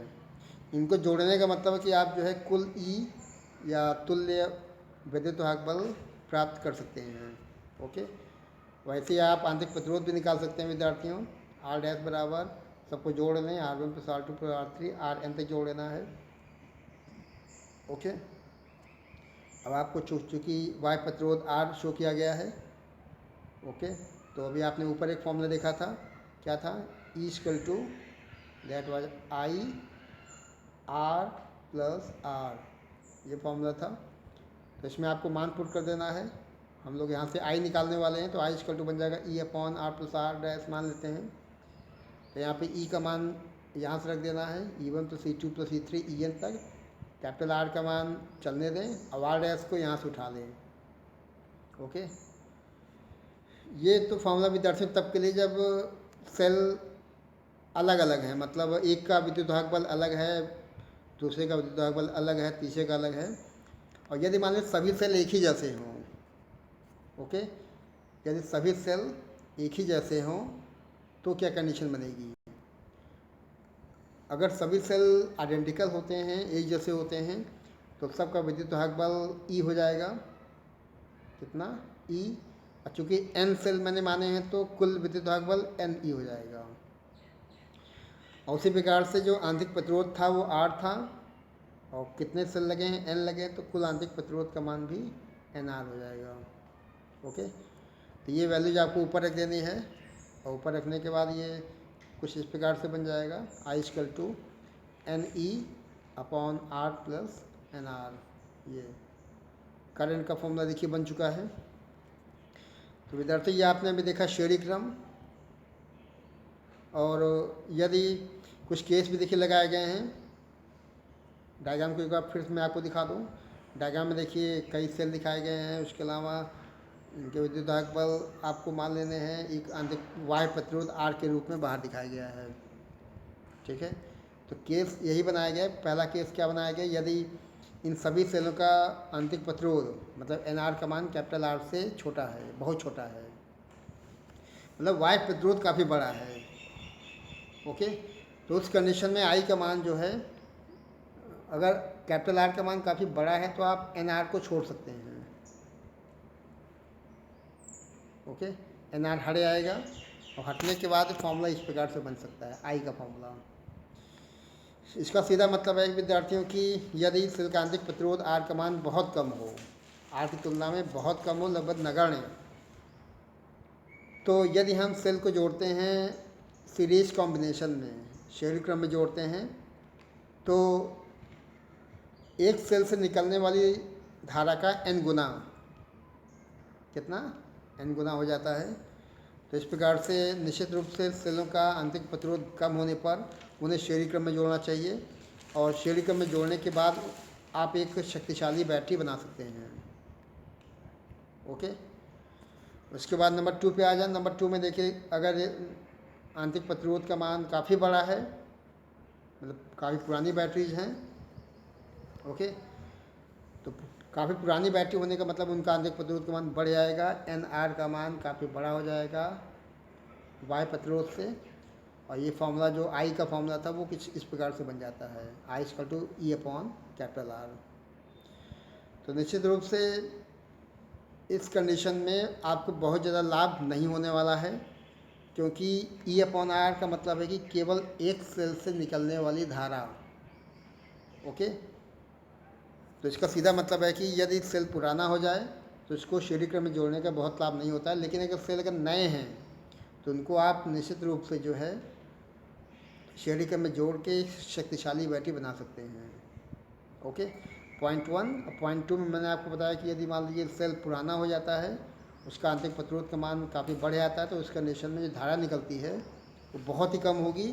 A: इनको जोड़ने का मतलब है कि आप जो है कुल E या तुल्य विद्युत वाहक बल प्राप्त कर सकते हैं। ओके, वैसे ही आप आंतरिक प्रतिरोध भी निकाल सकते हैं विद्यार्थियों। R डैश बराबर सबको जोड़ लें, R1 plus R2 plus R3, Rn तक जोड़ लेना है। ओके, अब आपको चूँकि वाय प्रतिरोध R शो किया गया है। ओके, तो अभी आपने ऊपर एक फॉर्मूला देखा था, क्या था? E = that was I R plus R, ये फॉर्मूला था। तो इसमें आपको मान पुट कर देना है। हम लोग यहाँ से I निकालने वाले हैं, तो I = बन जाएगा E/R प्लस R डैश मान लेते हैं। तो यहाँ पे E का मान यहाँ से रख देना है, E1 plus E2 plus E3 En तक। कैपिटल R का मान चलने दें, अब R डैश को यहाँ से उठा लें। ओके, ये तो फॉर्मूला विद्यार्थियों तब के लिए जब सेल अलग अलग हैं, मतलब एक का विद्युत वाहक बल अलग है, दूसरे का विद्युत वाहक बल अलग है, तीसरे का अलग है। और यदि मान लें सभी सेल एक ही जैसे हों, ओके, यदि सभी सेल एक ही जैसे हों तो क्या कंडीशन बनेगी? अगर सभी सेल आइडेंटिकल होते हैं, एक जैसे होते हैं, तो सबका विद्युत वाहक बल E हो जाएगा। कितना? E। और चूँकि N सेल मैंने माने हैं तो कुल विद्युत वाहक बल NE हो जाएगा। और उसी प्रकार से जो आंतरिक प्रतिरोध था वो R था, और कितने सेल लगे हैं? N लगे हैं, तो कुल आंतरिक प्रतिरोध का मान भी NR हो जाएगा। ओके, तो ये वैल्यूज आपको ऊपर रख देनी है, और ऊपर रखने के बाद ये कुछ इस प्रकार से बन जाएगा I = NE/R प्लस NR। ये करंट का फॉर्मूला देखिए बन चुका है। तो विद्यार्थी, ये आपने अभी देखा श्रेणी क्रम। और यदि कुछ केस भी देखिए लगाए गए हैं, डायग्राम को एक बार फिर मैं आपको दिखा दूं। डायग्राम में देखिए कई सेल दिखाए गए हैं, उसके अलावा इनके विद्युत वाहक बल आपको मान लेने हैं। एक आंतरिक वाय प्रतिरोध R के रूप में बाहर दिखाया गया है। ठीक है, तो केस यही बनाया गया है। पहला केस क्या बनाया गया? यदि इन सभी सेलों का आंतरिक प्रतिरोध मतलब NR का मान कैपिटल R से छोटा है, बहुत छोटा है, मतलब वाय प्रतिरोध काफ़ी बड़ा है। ओके, तो उस कंडीशन में I का मान जो है, अगर कैपिटल R का मान काफ़ी बड़ा है तो आप NR को छोड़ सकते हैं। ओके, NR हट जाएगा, और हटने के बाद फॉर्मूला इस प्रकार से बन सकता है, I का फॉर्मूला। इसका सीधा मतलब है विद्यार्थियों कि यदि सेल का आंतरिक प्रतिरोध R का मान बहुत कम हो, R की तुलना में बहुत कम हो, लगभग नगण्य, तो यदि हम सेल को जोड़ते हैं सीरीज कॉम्बिनेशन में, श्रेणी क्रम में जोड़ते हैं, तो एक सेल से निकलने वाली धारा का N गुना, कितना? N गुना हो जाता है। तो इस प्रकार से निश्चित रूप से सेलों का आंतरिक प्रतिरोध कम होने पर उन्हें श्रेणी क्रम में जोड़ना चाहिए, और श्रेणी क्रम में जोड़ने के बाद आप एक शक्तिशाली बैटरी बना सकते हैं। ओके, उसके बाद नंबर 2 पे आ जाए। नंबर 2 में देखिए, अगर आंतरिक प्रतिरोध का मान काफ़ी बड़ा है, मतलब काफ़ी पुरानी बैटरीज हैं। ओके, तो काफ़ी पुरानी बैटरी होने का मतलब उनका आंतरिक प्रतिरोध का मान बढ़ जाएगा, NR का मान काफ़ी बड़ा हो जाएगा वायु प्रतिरोध से। और ये फार्मूला जो I का फार्मूला था वो कुछ इस प्रकार से बन जाता है, I=E/R। तो निश्चित रूप से इस कंडीशन में आपको बहुत ज़्यादा लाभ नहीं होने वाला है, क्योंकि E/R का मतलब है कि केवल एक सेल से निकलने वाली धारा। ओके, तो इसका सीधा मतलब है कि यदि सेल पुराना हो जाए तो इसको श्रेणी क्रम में जोड़ने का बहुत लाभ नहीं होता है, लेकिन अगर सेल अगर नए हैं तो उनको आप निश्चित रूप से जो है श्रेणी क्रम में जोड़ के शक्तिशाली बैटरी बना सकते हैं। ओके, पॉइंट 1 और पॉइंट 2 में मैंने आपको बताया कि यदि मान लीजिए सेल पुराना हो जाता है, उसका आंतरिक प्रतिरोध का मान काफ़ी बढ़ जाता है, तो उस कंडीशन में जो धारा निकलती है वो बहुत ही कम होगी।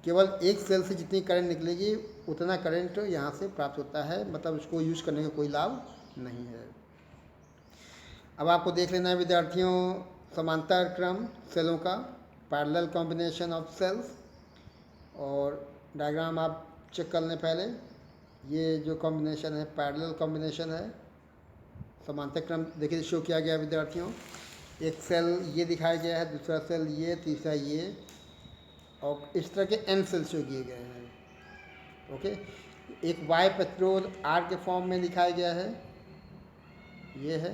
A: केवल एक सेल से जितनी करंट निकलेगी उतना करंट यहाँ से प्राप्त होता है, मतलब उसको यूज़ करने का कोई लाभ नहीं है। अब आपको देख लेना है विद्यार्थियों समांतर क्रम सेलों का, पैरेलल कॉम्बिनेशन ऑफ सेल्स। और डायग्राम आप चेक कर लें पहले। ये जो कॉम्बिनेशन है पैरेलल कॉम्बिनेशन है, समांतर क्रम देखिए शो किया गया है विद्यार्थियों। एक सेल ये दिखाया गया है, दूसरा सेल ये, तीसरा ये, और इस तरह के n सेल शो किए गए हैं। ओके, एक वाय प्रतिरोध R के फॉर्म में दिखाया गया है, ये है,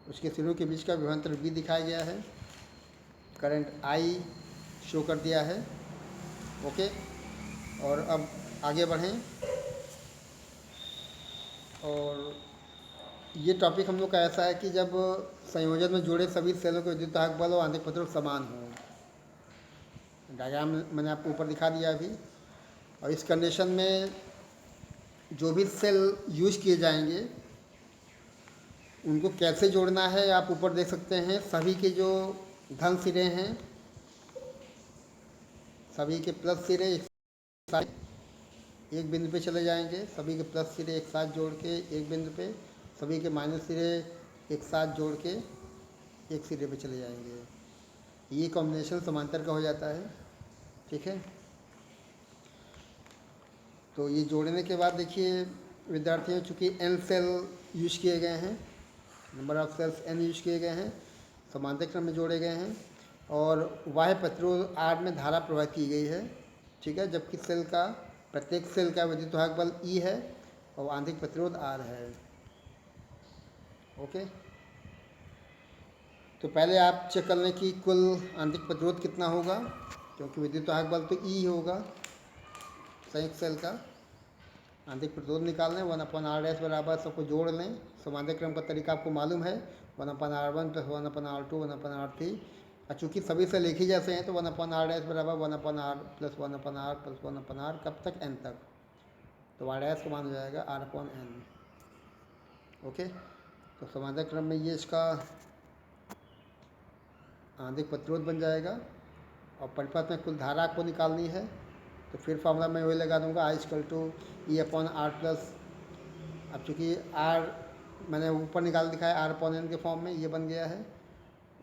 A: उसके सिरों के बीच का विभवांतर V दिखाया गया है, करंट I शो कर दिया है। ओके, और अब आगे बढ़ें। और ये टॉपिक हम लोग का ऐसा है कि जब संयोजन में जुड़े सभी सेलों के विद्युत दाहक बल और आंतरिक प्रतिरोध समान हो। डायग्राम मैंने आपको ऊपर दिखा दिया अभी। और इस कंडीशन में जो भी सेल यूज किए जाएंगे उनको कैसे जोड़ना है आप ऊपर देख सकते हैं। सभी के जो धन सिरे हैं, सभी के प्लस सिरे एक बिंदु पे चले जाएंगे, सभी के प्लस सिरे एक साथ जोड़ के एक बिंदु पे, सभी के माइनस सिरे एक साथ जोड़ के एक सिरे पे चले जाएंगे। ये कॉम्बिनेशन समांतर का हो जाता है। ठीक है, तो ये जोड़ने के बाद देखिए विद्यार्थियों, चूँकि n सेल यूज किए गए हैं, number of cells n use किए गए हैं, समांतर क्रम में जोड़े गए हैं, और बाह्य प्रतिरोध R में धारा प्रवाहित की गई है। ठीक है, जबकि सेल का प्रत्येक सेल का विद्युत वाहक बल E है और आंतरिक प्रतिरोध R है। ओके, तो पहले आप चेक कर लें कि कुल आंतरिक प्रतिरोध कितना होगा, क्योंकि विद्युत वाहक बल तो E होगा। संयुक्त सेल का आंतरिक प्रतिरोध निकाल लें, 1/R' बराबर सबको जोड़ लें। समांतर क्रम का तरीका आपको मालूम है, 1/R1 + 1/R2 1/R3। और चूँकि सभी सेल एक ही जैसे हैं तो 1/R' बराबर 1/R + 1/R + 1/R कब तक n तक, तो R' का मान हो जाएगा R/n। ओके, तो समांतर क्रम में ये इसका आंतरिक प्रतिरोध बन जाएगा। और परिपथ में कुल धारा आपको निकालनी है, तो फिर फॉर्मूला मैं वही लगा दूंगा, I=E/R+। अब चूँकि R मैंने ऊपर निकाल दिखाया R/n के फॉर्म में, ये बन गया है।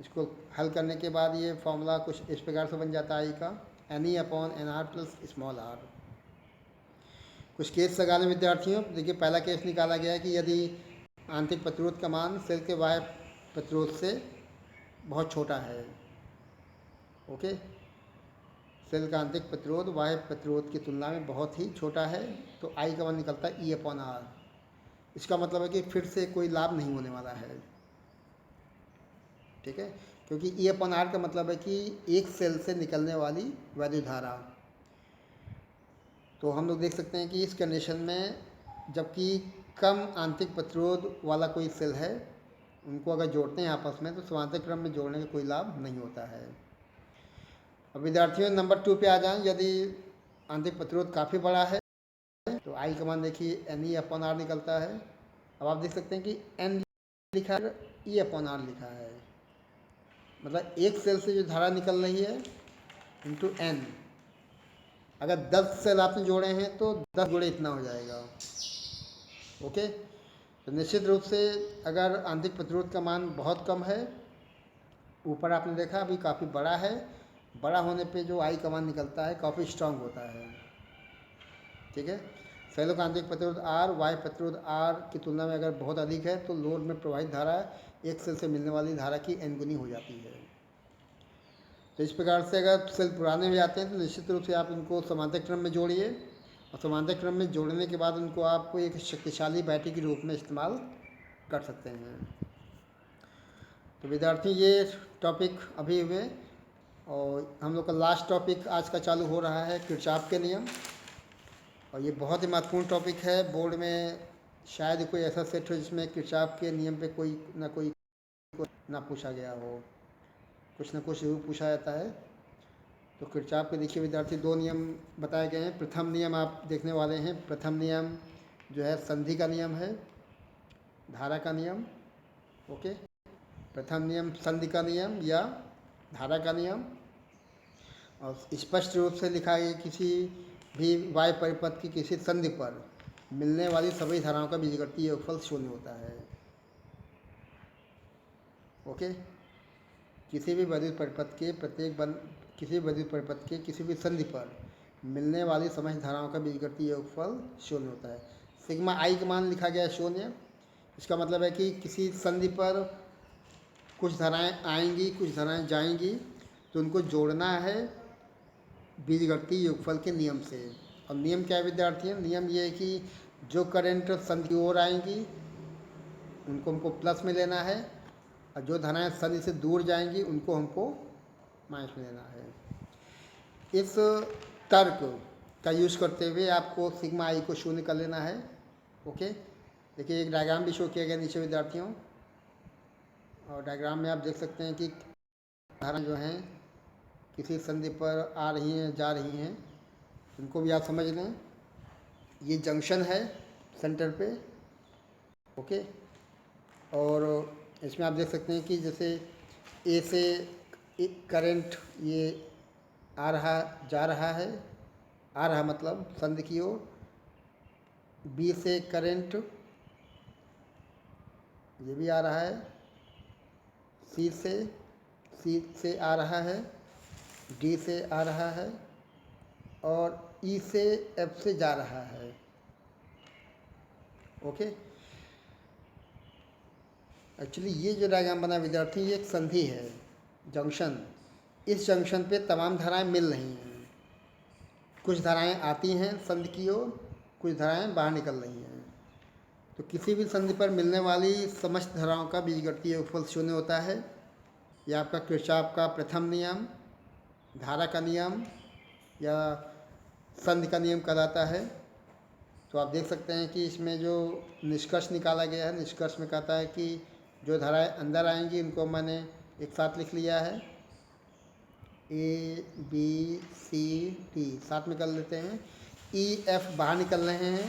A: इसको हल करने के बाद ये फॉर्मूला कुछ इस प्रकार से बन जाता है I का Ne/nr + r। कुछ केस लगा लें विद्यार्थियों। देखिए पहला केस निकाला गया है कि यदि आंतरिक प्रतिरोध का मान सेल के बाह्य प्रतिरोध से बहुत छोटा है। ओके, सेल का आंतरिक प्रतिरोध बाह्य प्रतिरोध की तुलना में बहुत ही छोटा है, तो I का मान निकलता है E/R। इसका मतलब है कि फिर से कोई लाभ नहीं होने वाला है। ठीक है, क्योंकि E/R का मतलब है कि एक सेल से निकलने वाली वैद्युत धारा। तो हम लोग देख सकते हैं कि इस कंडीशन में जबकि कम आंतरिक प्रतिरोध वाला कोई सेल है, उनको अगर जोड़ते हैं आपस में तो समांतर क्रम में जोड़ने का कोई लाभ नहीं होता है। अब विद्यार्थियों नंबर 2 पे आ जाएं। यदि आंतरिक प्रतिरोध काफ़ी बड़ा है तो I का मान देखिए Ne/R निकलता है। अब आप देख सकते हैं कि n लिखा है, E/R लिखा है, मतलब एक सेल से जो धारा निकल रही है इंटू n। अगर 10 सेल आपने जोड़े हैं तो 10 जोड़े इतना हो जाएगा। ओके, तो निश्चित रूप से अगर आंतरिक प्रतिरोध का मान बहुत कम है, ऊपर आपने देखा अभी काफ़ी बड़ा है, बड़ा होने पे जो आई कमान निकलता है काफ़ी स्ट्रांग होता है। ठीक है। शैलोकांतिक प्रतिरोध आर वायु प्रतिरोध आर की तुलना में अगर बहुत अधिक है तो लोड में प्रवाहित धारा एक सेल से मिलने वाली धारा की एन गुनी हो जाती है। तो इस प्रकार से अगर सेल पुराने हो जाते हैं तो निश्चित रूप से आप इनको समांतर क्रम में जोड़िए, और समांतर क्रम में जोड़ने के बाद उनको आप एक शक्तिशाली बैटरी के रूप में इस्तेमाल कर सकते हैं। तो विद्यार्थी ये टॉपिक अभी हुए, और हम लोग का लास्ट टॉपिक आज का चालू हो रहा है किरचॉफ के नियम। और ये बहुत ही महत्वपूर्ण टॉपिक है। बोर्ड में शायद कोई ऐसा सेट हो जिसमें किरचॉफ के नियम पे कोई ना पूछा गया हो, कुछ ना कुछ जरूर पूछा जाता है। तो किरचॉफ के देखिए विद्यार्थी दो नियम बताए गए हैं। प्रथम नियम आप देखने वाले हैं। प्रथम नियम जो है संधि का नियम है, धारा का नियम। ओके, प्रथम नियम संधि का नियम या धारा का नियम। और स्पष्ट रूप से लिखा है किसी भी वायु परिपथ की किसी संधि पर मिलने वाली सभी धाराओं का बीजगणितीय योगफल शून्य होता है। ओके, किसी भी विद्युत परिपथ के किसी विद्युत परिपथ के किसी भी संधि पर मिलने वाली समस्त धाराओं का बीजगणितीय योगफल शून्य होता है। सिग्मा आई का मान लिखा गया है शून्य। इसका मतलब है कि किसी संधि पर कुछ धाराएं आएंगी, कुछ धाराएं जाएंगी, तो उनको जोड़ना है बीजगणितीय योगफल के नियम से। और नियम क्या है विद्यार्थियों? नियम ये है कि जो करंट संधि की ओर आएंगी उनको हमको प्लस में लेना है, और जो धाराएं संधि से दूर जाएंगी उनको हमको माइनस में लेना है। इस तर्क का यूज़ करते हुए आपको सिग्मा आई को शून्य कर लेना है। ओके, देखिए एक डायग्राम भी शो किया गया नीचे विद्यार्थियों, और डायग्राम में आप देख सकते हैं कि धाराएं जो हैं किसी संधि पर आ रही हैं, जा रही हैं, उनको भी आप समझ लें। ये जंक्शन है सेंटर पे। ओके, और इसमें आप देख सकते हैं कि जैसे ए से एक करंट ये आ रहा जा रहा है, आ रहा मतलब संधि की ओर। बी से करंट ये भी आ रहा है, सी से आ रहा है, डी से आ रहा है, और ई से एफ से जा रहा है। ओके, एक्चुअली ये जो डायग्राम बना विद्यार्थी ये एक संधि है, जंक्शन। इस जंक्शन पे तमाम धाराएं मिल रही हैं। कुछ धाराएं आती हैं संधि की ओर, कुछ धाराएं बाहर निकल रही हैं। तो किसी भी संधि पर मिलने वाली समस्त धाराओं का बीजगणितीय योगफल शून्य होता है। यह आपका किरचॉफ का प्रथम नियम, धारा का नियम या संधि का नियम कहलाता है। तो आप देख सकते हैं कि इसमें जो निष्कर्ष निकाला गया है, निष्कर्ष में कहता है कि जो धाराएं अंदर आएंगी उनको मैंने एक साथ लिख लिया है, ए बी सी डी साथ में कर लेते हैं। ई एफ बाहर निकल रहे हैं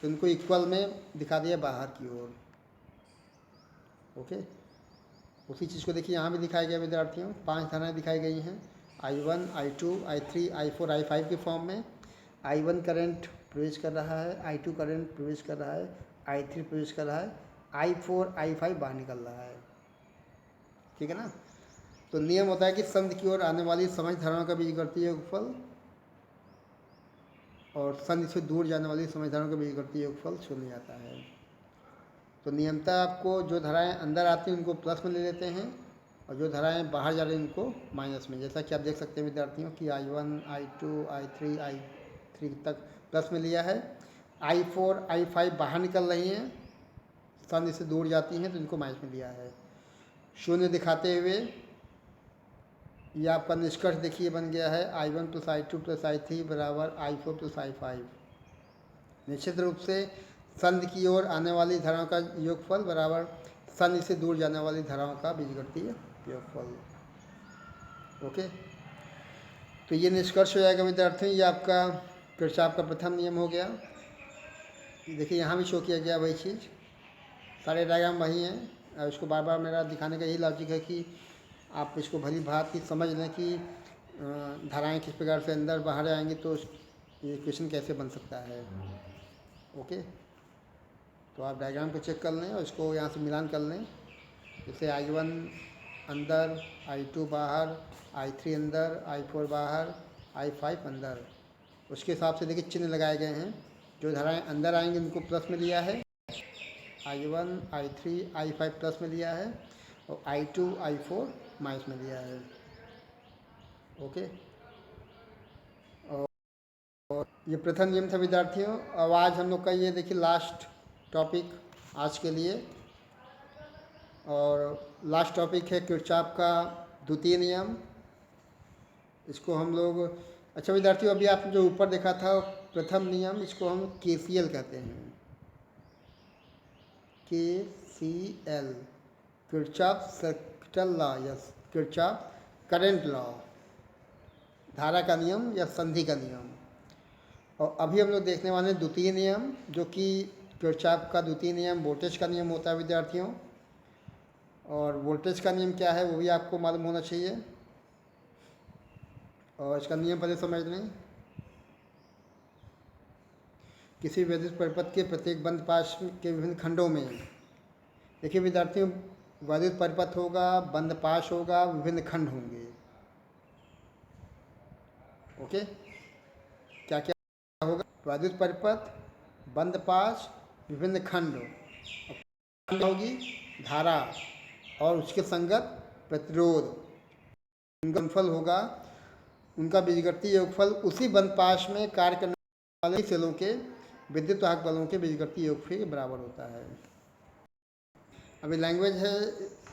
A: तो उनको इक्वल में दिखा दिया बाहर की ओर। ओके, उसी चीज़ को देखिए यहाँ भी दिखाया गया विद्यार्थियों। 5 धाराएं दिखाई गई हैं, I1, I2, I3, I4, I5 के फॉर्म में। I1 करंट प्रवेश कर रहा है, I2 करंट प्रवेश कर रहा है, I3 प्रवेश कर रहा है, I4, I5 बाहर निकल रहा है। ठीक है ना। तो नियम होता है कि संधि की ओर आने वाली समस्त धाराओं का बीजगणितीय योगफल और संधि से दूर जाने वाली समस्त धाराओं का बीजगणितीय योगफल शून्य आता है। तो नियमतः आपको जो धाराएं अंदर आती हैं उनको प्लस में ले लेते हैं, और जो धाराएं बाहर जा रही हैं उनको माइनस में। जैसा कि आप देख सकते हैं विद्यार्थियों कि I1, I2, I3, I3 तक प्लस में लिया है। I4, I5 बाहर निकल रही हैं, संधि से दूर जाती हैं तो इनको माइनस में लिया है। शून्य दिखाते हुए ये आपका निष्कर्ष देखिए बन गया है, I1 + I2 + I3 बराबर I4 + I5। निश्चित रूप से संधि की ओर आने वाली धाराओं का योगफल बराबर संधि से दूर जाने वाली धाराओं का बीजगणितीय योगफल। ओके, तो ये निष्कर्ष हो जाएगा विद्यार्थियों। ये आपका किरचॉफ का प्रथम नियम हो गया। देखिए यहाँ भी शो किया गया वही चीज़, सारे डायग्राम वही हैं। और इसको बार बार मेरा दिखाने का यही लॉजिक है कि आप इसको भली भांति समझ लें कि धाराएं किस प्रकार से अंदर बाहर आएंगी तो ये इक्वेशन कैसे बन सकता है। ओके, तो आप डायग्राम को चेक कर लें और इसको यहाँ से मिलान कर लें। जैसे I1 अंदर, I2 बाहर, I3 अंदर, I4 बाहर, I5 अंदर। उसके हिसाब से देखिए चिन्ह लगाए गए हैं। जो धाराएं अंदर आएंगी उनको प्लस में लिया है, I1, I3, I5 प्लस में लिया है, और I2, I4 माइनस में लिया है। ओके, और ये प्रथम नियम था विद्यार्थियों। अब आज हम लोग का ये देखिए लास्ट टॉपिक आज के लिए, और लास्ट टॉपिक है किरचॉफ का द्वितीय नियम। इसको हम लोग, अच्छा विद्यार्थियों, अभी आपने जो ऊपर देखा था प्रथम नियम, इसको हम KCL कहते हैं। KCL, किरचॉफ सर्किटल लॉ या किरचॉफ करंट लॉ, धारा का नियम या संधि का नियम। और अभी हम लोग देखने वाले हैं द्वितीय नियम, जो कि किरचॉफ का द्वितीय नियम वोल्टेज का नियम होता है विद्यार्थियों। और वोल्टेज का नियम क्या है वो भी आपको मालूम होना चाहिए, और इसका नियम पहले समझ लें। किसी वैद्युत परिपथ के प्रत्येक बंद पाश के विभिन्न खंडों में, देखिए विद्यार्थियों, वैद्युत परिपथ होगा, बंद पाश होगा, विभिन्न खंड होंगे। ओके, क्या क्या होगा? वैद्युत परिपथ, बंद पाश, विभिन्न खंड, खंड होगी धारा और उसके संगत प्रतिरोध। उनका गुणनफल होगा, उनका बीजगणितीय योगफल उसी बंद पाश में कार्य करने वाले सेलों के विद्युत वाहक बलों के बीजगणितीय योगफल के बराबर होता है। अभी लैंग्वेज है,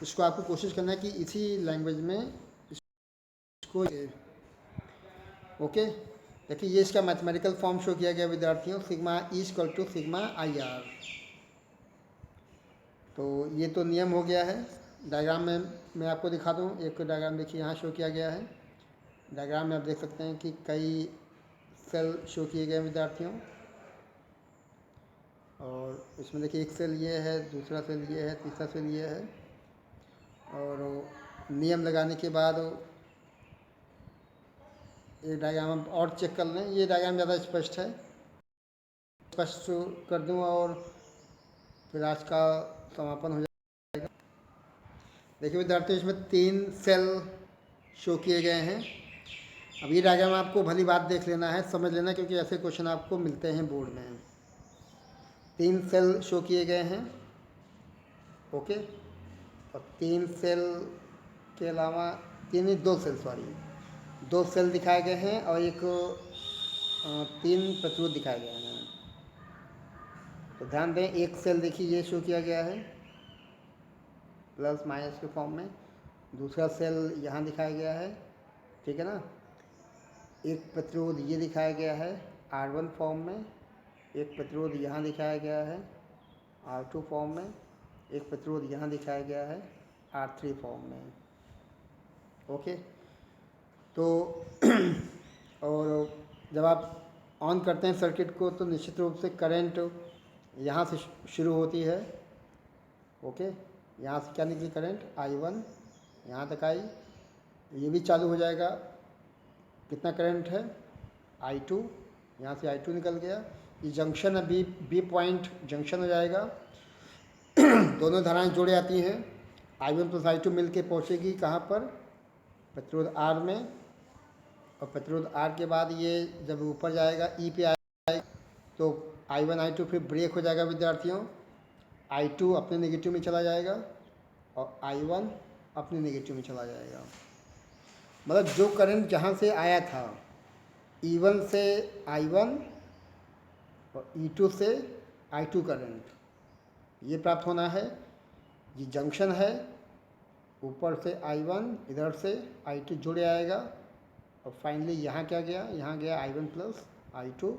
A: इसको आपको कोशिश करना है कि इसी लैंग्वेज में इसको, ओके। देखिए ये इसका मैथमेटिकल फॉर्म शो किया गया विद्यार्थियों, sigma E equal to sigma IR। तो ये तो नियम हो गया है। डायग्राम में मैं आपको दिखा दूँ, एक डायग्राम देखिए यहाँ शो किया गया है। डायग्राम में आप देख सकते हैं कि कई सेल शो किए गए विद्यार्थियों, और इसमें देखिए एक सेल ये है, दूसरा सेल ये है, तीसरा सेल ये है। और नियम लगाने के बाद ये डायग्राम और चेक कर लें। ये डायग्राम ज़्यादा स्पष्ट है, स्पष्ट कर दूं और फिर आज का समापन हो जाएगा। देखिए विद्यार्थियों, इसमें 3 सेल शो किए गए हैं। अब ये डायग्राम आपको भली बात देख लेना है, समझ लेना, क्योंकि ऐसे क्वेश्चन आपको मिलते हैं बोर्ड में। 3 सेल शो किए गए हैं, ओके। और 3 सेल के अलावा 2 सेल, सॉरी 2 सेल दिखाए गए हैं, और एक 3 प्रतिरोध दिखाए गए हैं। तो ध्यान दें, एक सेल देखिए ये शो किया गया है प्लस माइनस के फॉर्म में, दूसरा सेल यहाँ दिखाया गया है, ठीक है ना। एक प्रतिरोध ये दिखाया गया है R1 फॉर्म में, एक प्रतिरोध यहाँ दिखाया गया है R2 फॉर्म में, एक प्रतिरोध यहाँ दिखाया गया है R3 फॉर्म में, ओके। तो और जब आप ऑन करते हैं सर्किट को, तो निश्चित रूप से करंट यहाँ से शुरू होती है, ओके। यहाँ से क्या निकली करंट I1, यहाँ तक आई, ये भी चालू हो जाएगा। कितना करंट है I2, यहाँ से I2 निकल गया। ये जंक्शन है, बी पॉइंट जंक्शन हो जाएगा। दोनों धाराएं जुड़ जाती हैं, I1 प्लस I2 मिल के पहुँचेगी कहाँ पर? प्रतिरोध R में। और प्रतिरोध R के बाद ये जब ऊपर जाएगा E पे आएगा, तो I1 I2 फिर ब्रेक हो जाएगा विद्यार्थियों। I2 अपने नेगेटिव में चला जाएगा और I1 अपने नेगेटिव में चला जाएगा। मतलब जो करंट जहाँ से आया था, E1 से I1 और E2 से I2 करंट, ये प्राप्त होना है। ये जंक्शन है, ऊपर से I1, इधर से I2 जुड़ आएगा, और फाइनली यहाँ क्या गया? यहाँ गया I1 प्लस I2।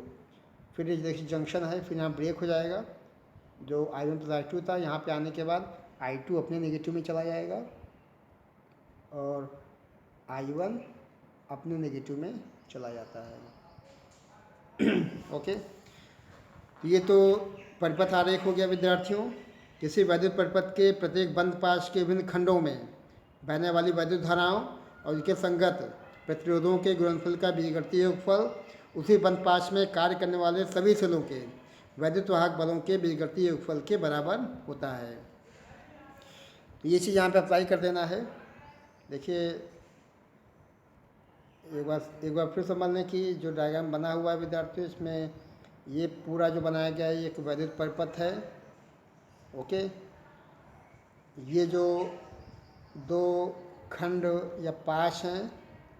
A: फिर ये देखिए जंक्शन है, फिर यहाँ ब्रेक हो जाएगा। जो I1 प्लस I2 था, यहाँ पे आने के बाद I2 अपने नेगेटिव में चला जाएगा और I1 अपने नेगेटिव में चला जाता है। ओके, ये तो परिपथ आरेख हो गया विद्यार्थियों। किसी वैद्युत परिपथ के प्रत्येक बंद पाश के विभिन्न खंडों में बहने वाली वैद्युत धाराओं और उनके संगत प्रतिरोधों के गुणनफल का बीजगणितीय योगफल उसी बंद पाश में कार्य करने वाले सभी सेलों के वैद्युत वाहक बलों के बीजगणितीय योगफल के बराबर होता है। तो ये चीज़ यहाँ पे अप्लाई कर देना है। देखिए, एक बार फिर समझ लें कि जो डायग्राम बना हुआ है विद्यार्थियों, इसमें ये पूरा जो बनाया गया है ये एक वैद्युत परिपथ है। ओके, ये जो दो खंड या पाश हैं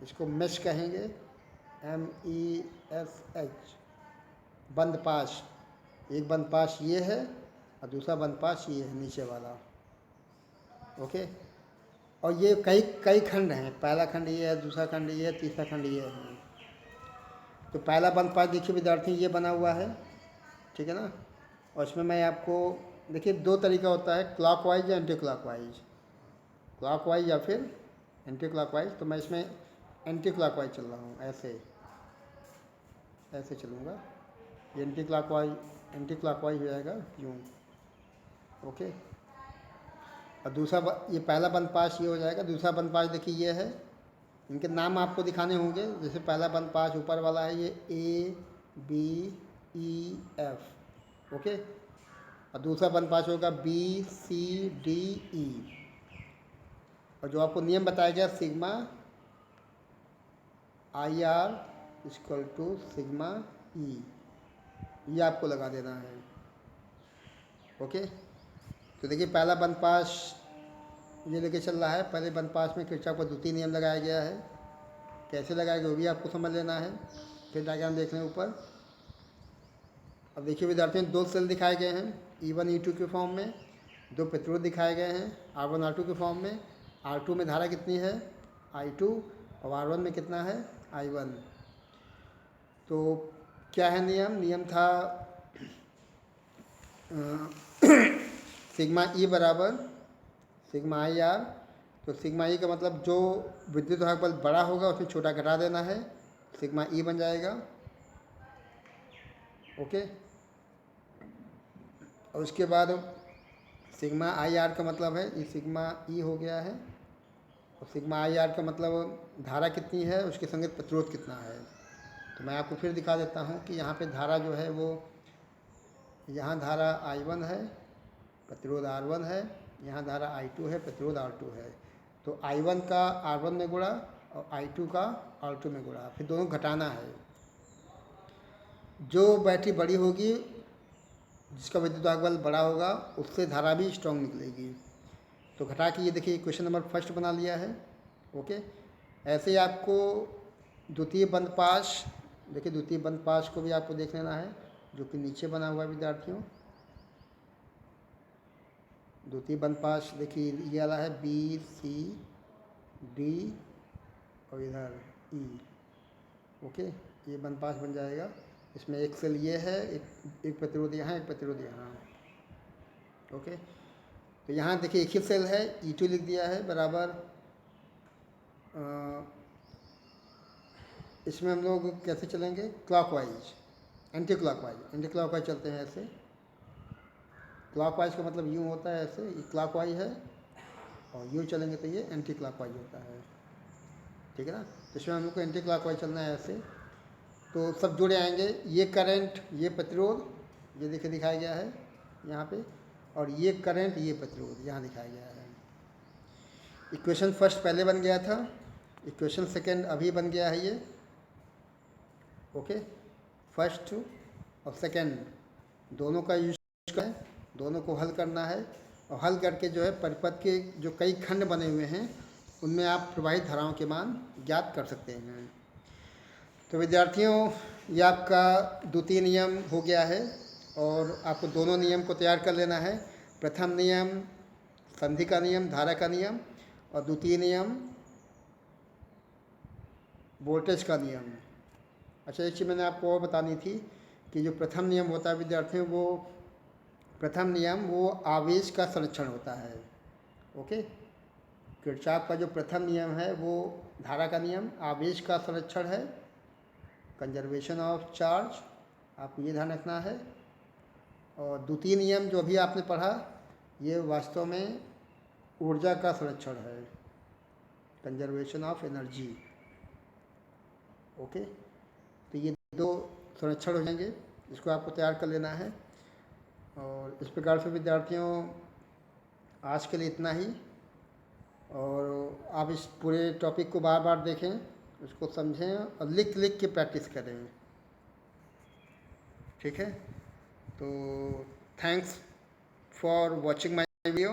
A: इसको मेश कहेंगे, MESH, बंद पाश। एक बंद पाश ये है और दूसरा बंद पाश ये है नीचे वाला। ओके, और ये कई कई खंड हैं, पहला खंड ये है, दूसरा खंड ये है, तीसरा खंड ये है। तो पहला बंद पाश देखिए विद्यार्थी ये बना हुआ है, ठीक है ना। और इसमें मैं आपको देखिए दो तरीका होता है, क्लॉकवाइज या एंटी क्लॉकवाइज, क्लॉकवाइज या फिर एंटी क्लॉकवाइज। तो मैं इसमें एंटी क्लॉकवाइज चल रहा हूँ, ऐसे ऐसे चलूँगा, ये एंटी क्लॉकवाइज हो जाएगा यूँ। ओके, और ये पहला बंद पाश ये हो जाएगा। दूसरा बंद पाश देखिए ये है, इनके नाम आपको दिखाने होंगे। जैसे पहला बंद पाश ऊपर वाला है ये ABEF। ओके, और दूसरा बंद पाश होगा BCDE। और जो आपको नियम बताया गया sigma IR equal to sigma E, ये आपको लगा देना है। ओके, तो देखिए पहला बंद पाश ये लेके चल रहा है। पहले बंद पाश में किरचॉफ का द्वितीय नियम लगाया गया है, कैसे लगाया गया वो भी आपको समझ लेना है। फिर डायग्राम देख लें ऊपर। अब देखिए विद्यार्थियों, दो सेल दिखाए गए हैं E1 E2 के फॉर्म में, दो प्रतिरोध दिखाए गए हैं R1 R2 के फॉर्म में। R2 में धारा कितनी है I2, और R1 में कितना है I1। तो क्या है नियम था सिग्मा E बराबर सिग्मा IR। तो सिग्मा E का मतलब जो विद्युत वाहक बल बड़ा होगा उसमें छोटा घटा देना है, सिग्मा E बन जाएगा। ओके, और उसके बाद सिग्मा IR का मतलब है ये सिग्मा E हो गया है, और सिग्मा IR का मतलब धारा कितनी है उसके संगत प्रतिरोध कितना है। तो मैं आपको फिर दिखा देता हूँ कि यहाँ पे धारा जो है वो, यहाँ धारा I1 है, प्रतिरोध R1 है, यहाँ धारा I2 है, प्रतिरोध R2 है। तो I1 का R1 में गुणा और I2 का R2 में गुणा, फिर दोनों घटाना है। जो बैटरी बड़ी होगी, जिसका विद्युत वाहक बल बड़ा होगा, उससे धारा भी स्ट्रॉन्ग निकलेगी। तो घटा के ये देखिए क्वेश्चन नंबर फर्स्ट बना लिया है। ओके, ऐसे ही आपको द्वितीय बंद पाश, देखिए द्वितीय बंद पाश को भी आपको देख लेना है, जो कि नीचे बना हुआ है विद्यार्थियों। द्वितीय बंद पाश देखिए ये वाला है BCD और इधर E। ओके, ये बंद पाश बन जाएगा। इसमें एक सेल ये है, एक प्रतिरोध यहाँ, एक प्रतिरोध यहाँ। ओके, तो यहाँ देखिए एक ही सेल है, E2 लिख दिया है बराबर। इसमें हम लोग कैसे चलेंगे, क्लॉकवाइज, एंटी क्लॉकवाइज चलते हैं ऐसे। क्लॉकवाइज का मतलब यूँ होता है ऐसे, ये क्लॉकवाइज है, और यूँ चलेंगे तो ये एंटी क्लॉकवाइज होता है, ठीक है ना। तो इसमें हम लोग को एंटी क्लॉकवाइज चलना है ऐसे। तो सब जुड़े आएंगे, ये करंट, ये प्रतिरोध, ये देखिए दिखाया गया है यहाँ पे, और ये करंट, ये प्रतिरोध यहाँ दिखाया गया है। इक्वेशन फर्स्ट पहले बन गया था, इक्वेशन सेकंड अभी बन गया है ये। ओके, फर्स्ट और सेकंड दोनों का यूज करें, दोनों को हल करना है, और हल करके जो है परिपथ के जो कई खंड बने हुए हैं उनमें आप प्रवाहित धाराओं के मान ज्ञात कर सकते हैं। तो विद्यार्थियों, ये आपका द्वितीय नियम हो गया है, और आपको दोनों नियम को तैयार कर लेना है। प्रथम नियम संधि का नियम, धारा का नियम, और द्वितीय नियम वोल्टेज का नियम। अच्छा, एक चीज़ मैंने आपको और बतानी थी कि जो प्रथम नियम होता है विद्यार्थियों, प्रथम नियम वो आवेश का संरक्षण होता है। ओके, किरचॉफ का जो प्रथम नियम है वो धारा का नियम, आवेश का संरक्षण है, कंजर्वेशन ऑफ चार्ज, आपको ये ध्यान रखना है। और द्वितीय नियम जो अभी आपने पढ़ा, ये वास्तव में ऊर्जा का संरक्षण है, कंजर्वेशन ऑफ एनर्जी। ओके, तो ये दो संरक्षण हो जाएंगे, इसको आपको तैयार कर लेना है। और इस प्रकार से विद्यार्थियों आज के लिए इतना ही, और आप इस पूरे टॉपिक को बार बार देखें, उसको समझें और लिख लिख के प्रैक्टिस करें। ठीक है, तो thanks for watching my video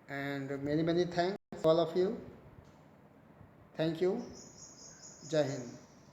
A: and many many thanks all of you. Thank you. जय हिंद।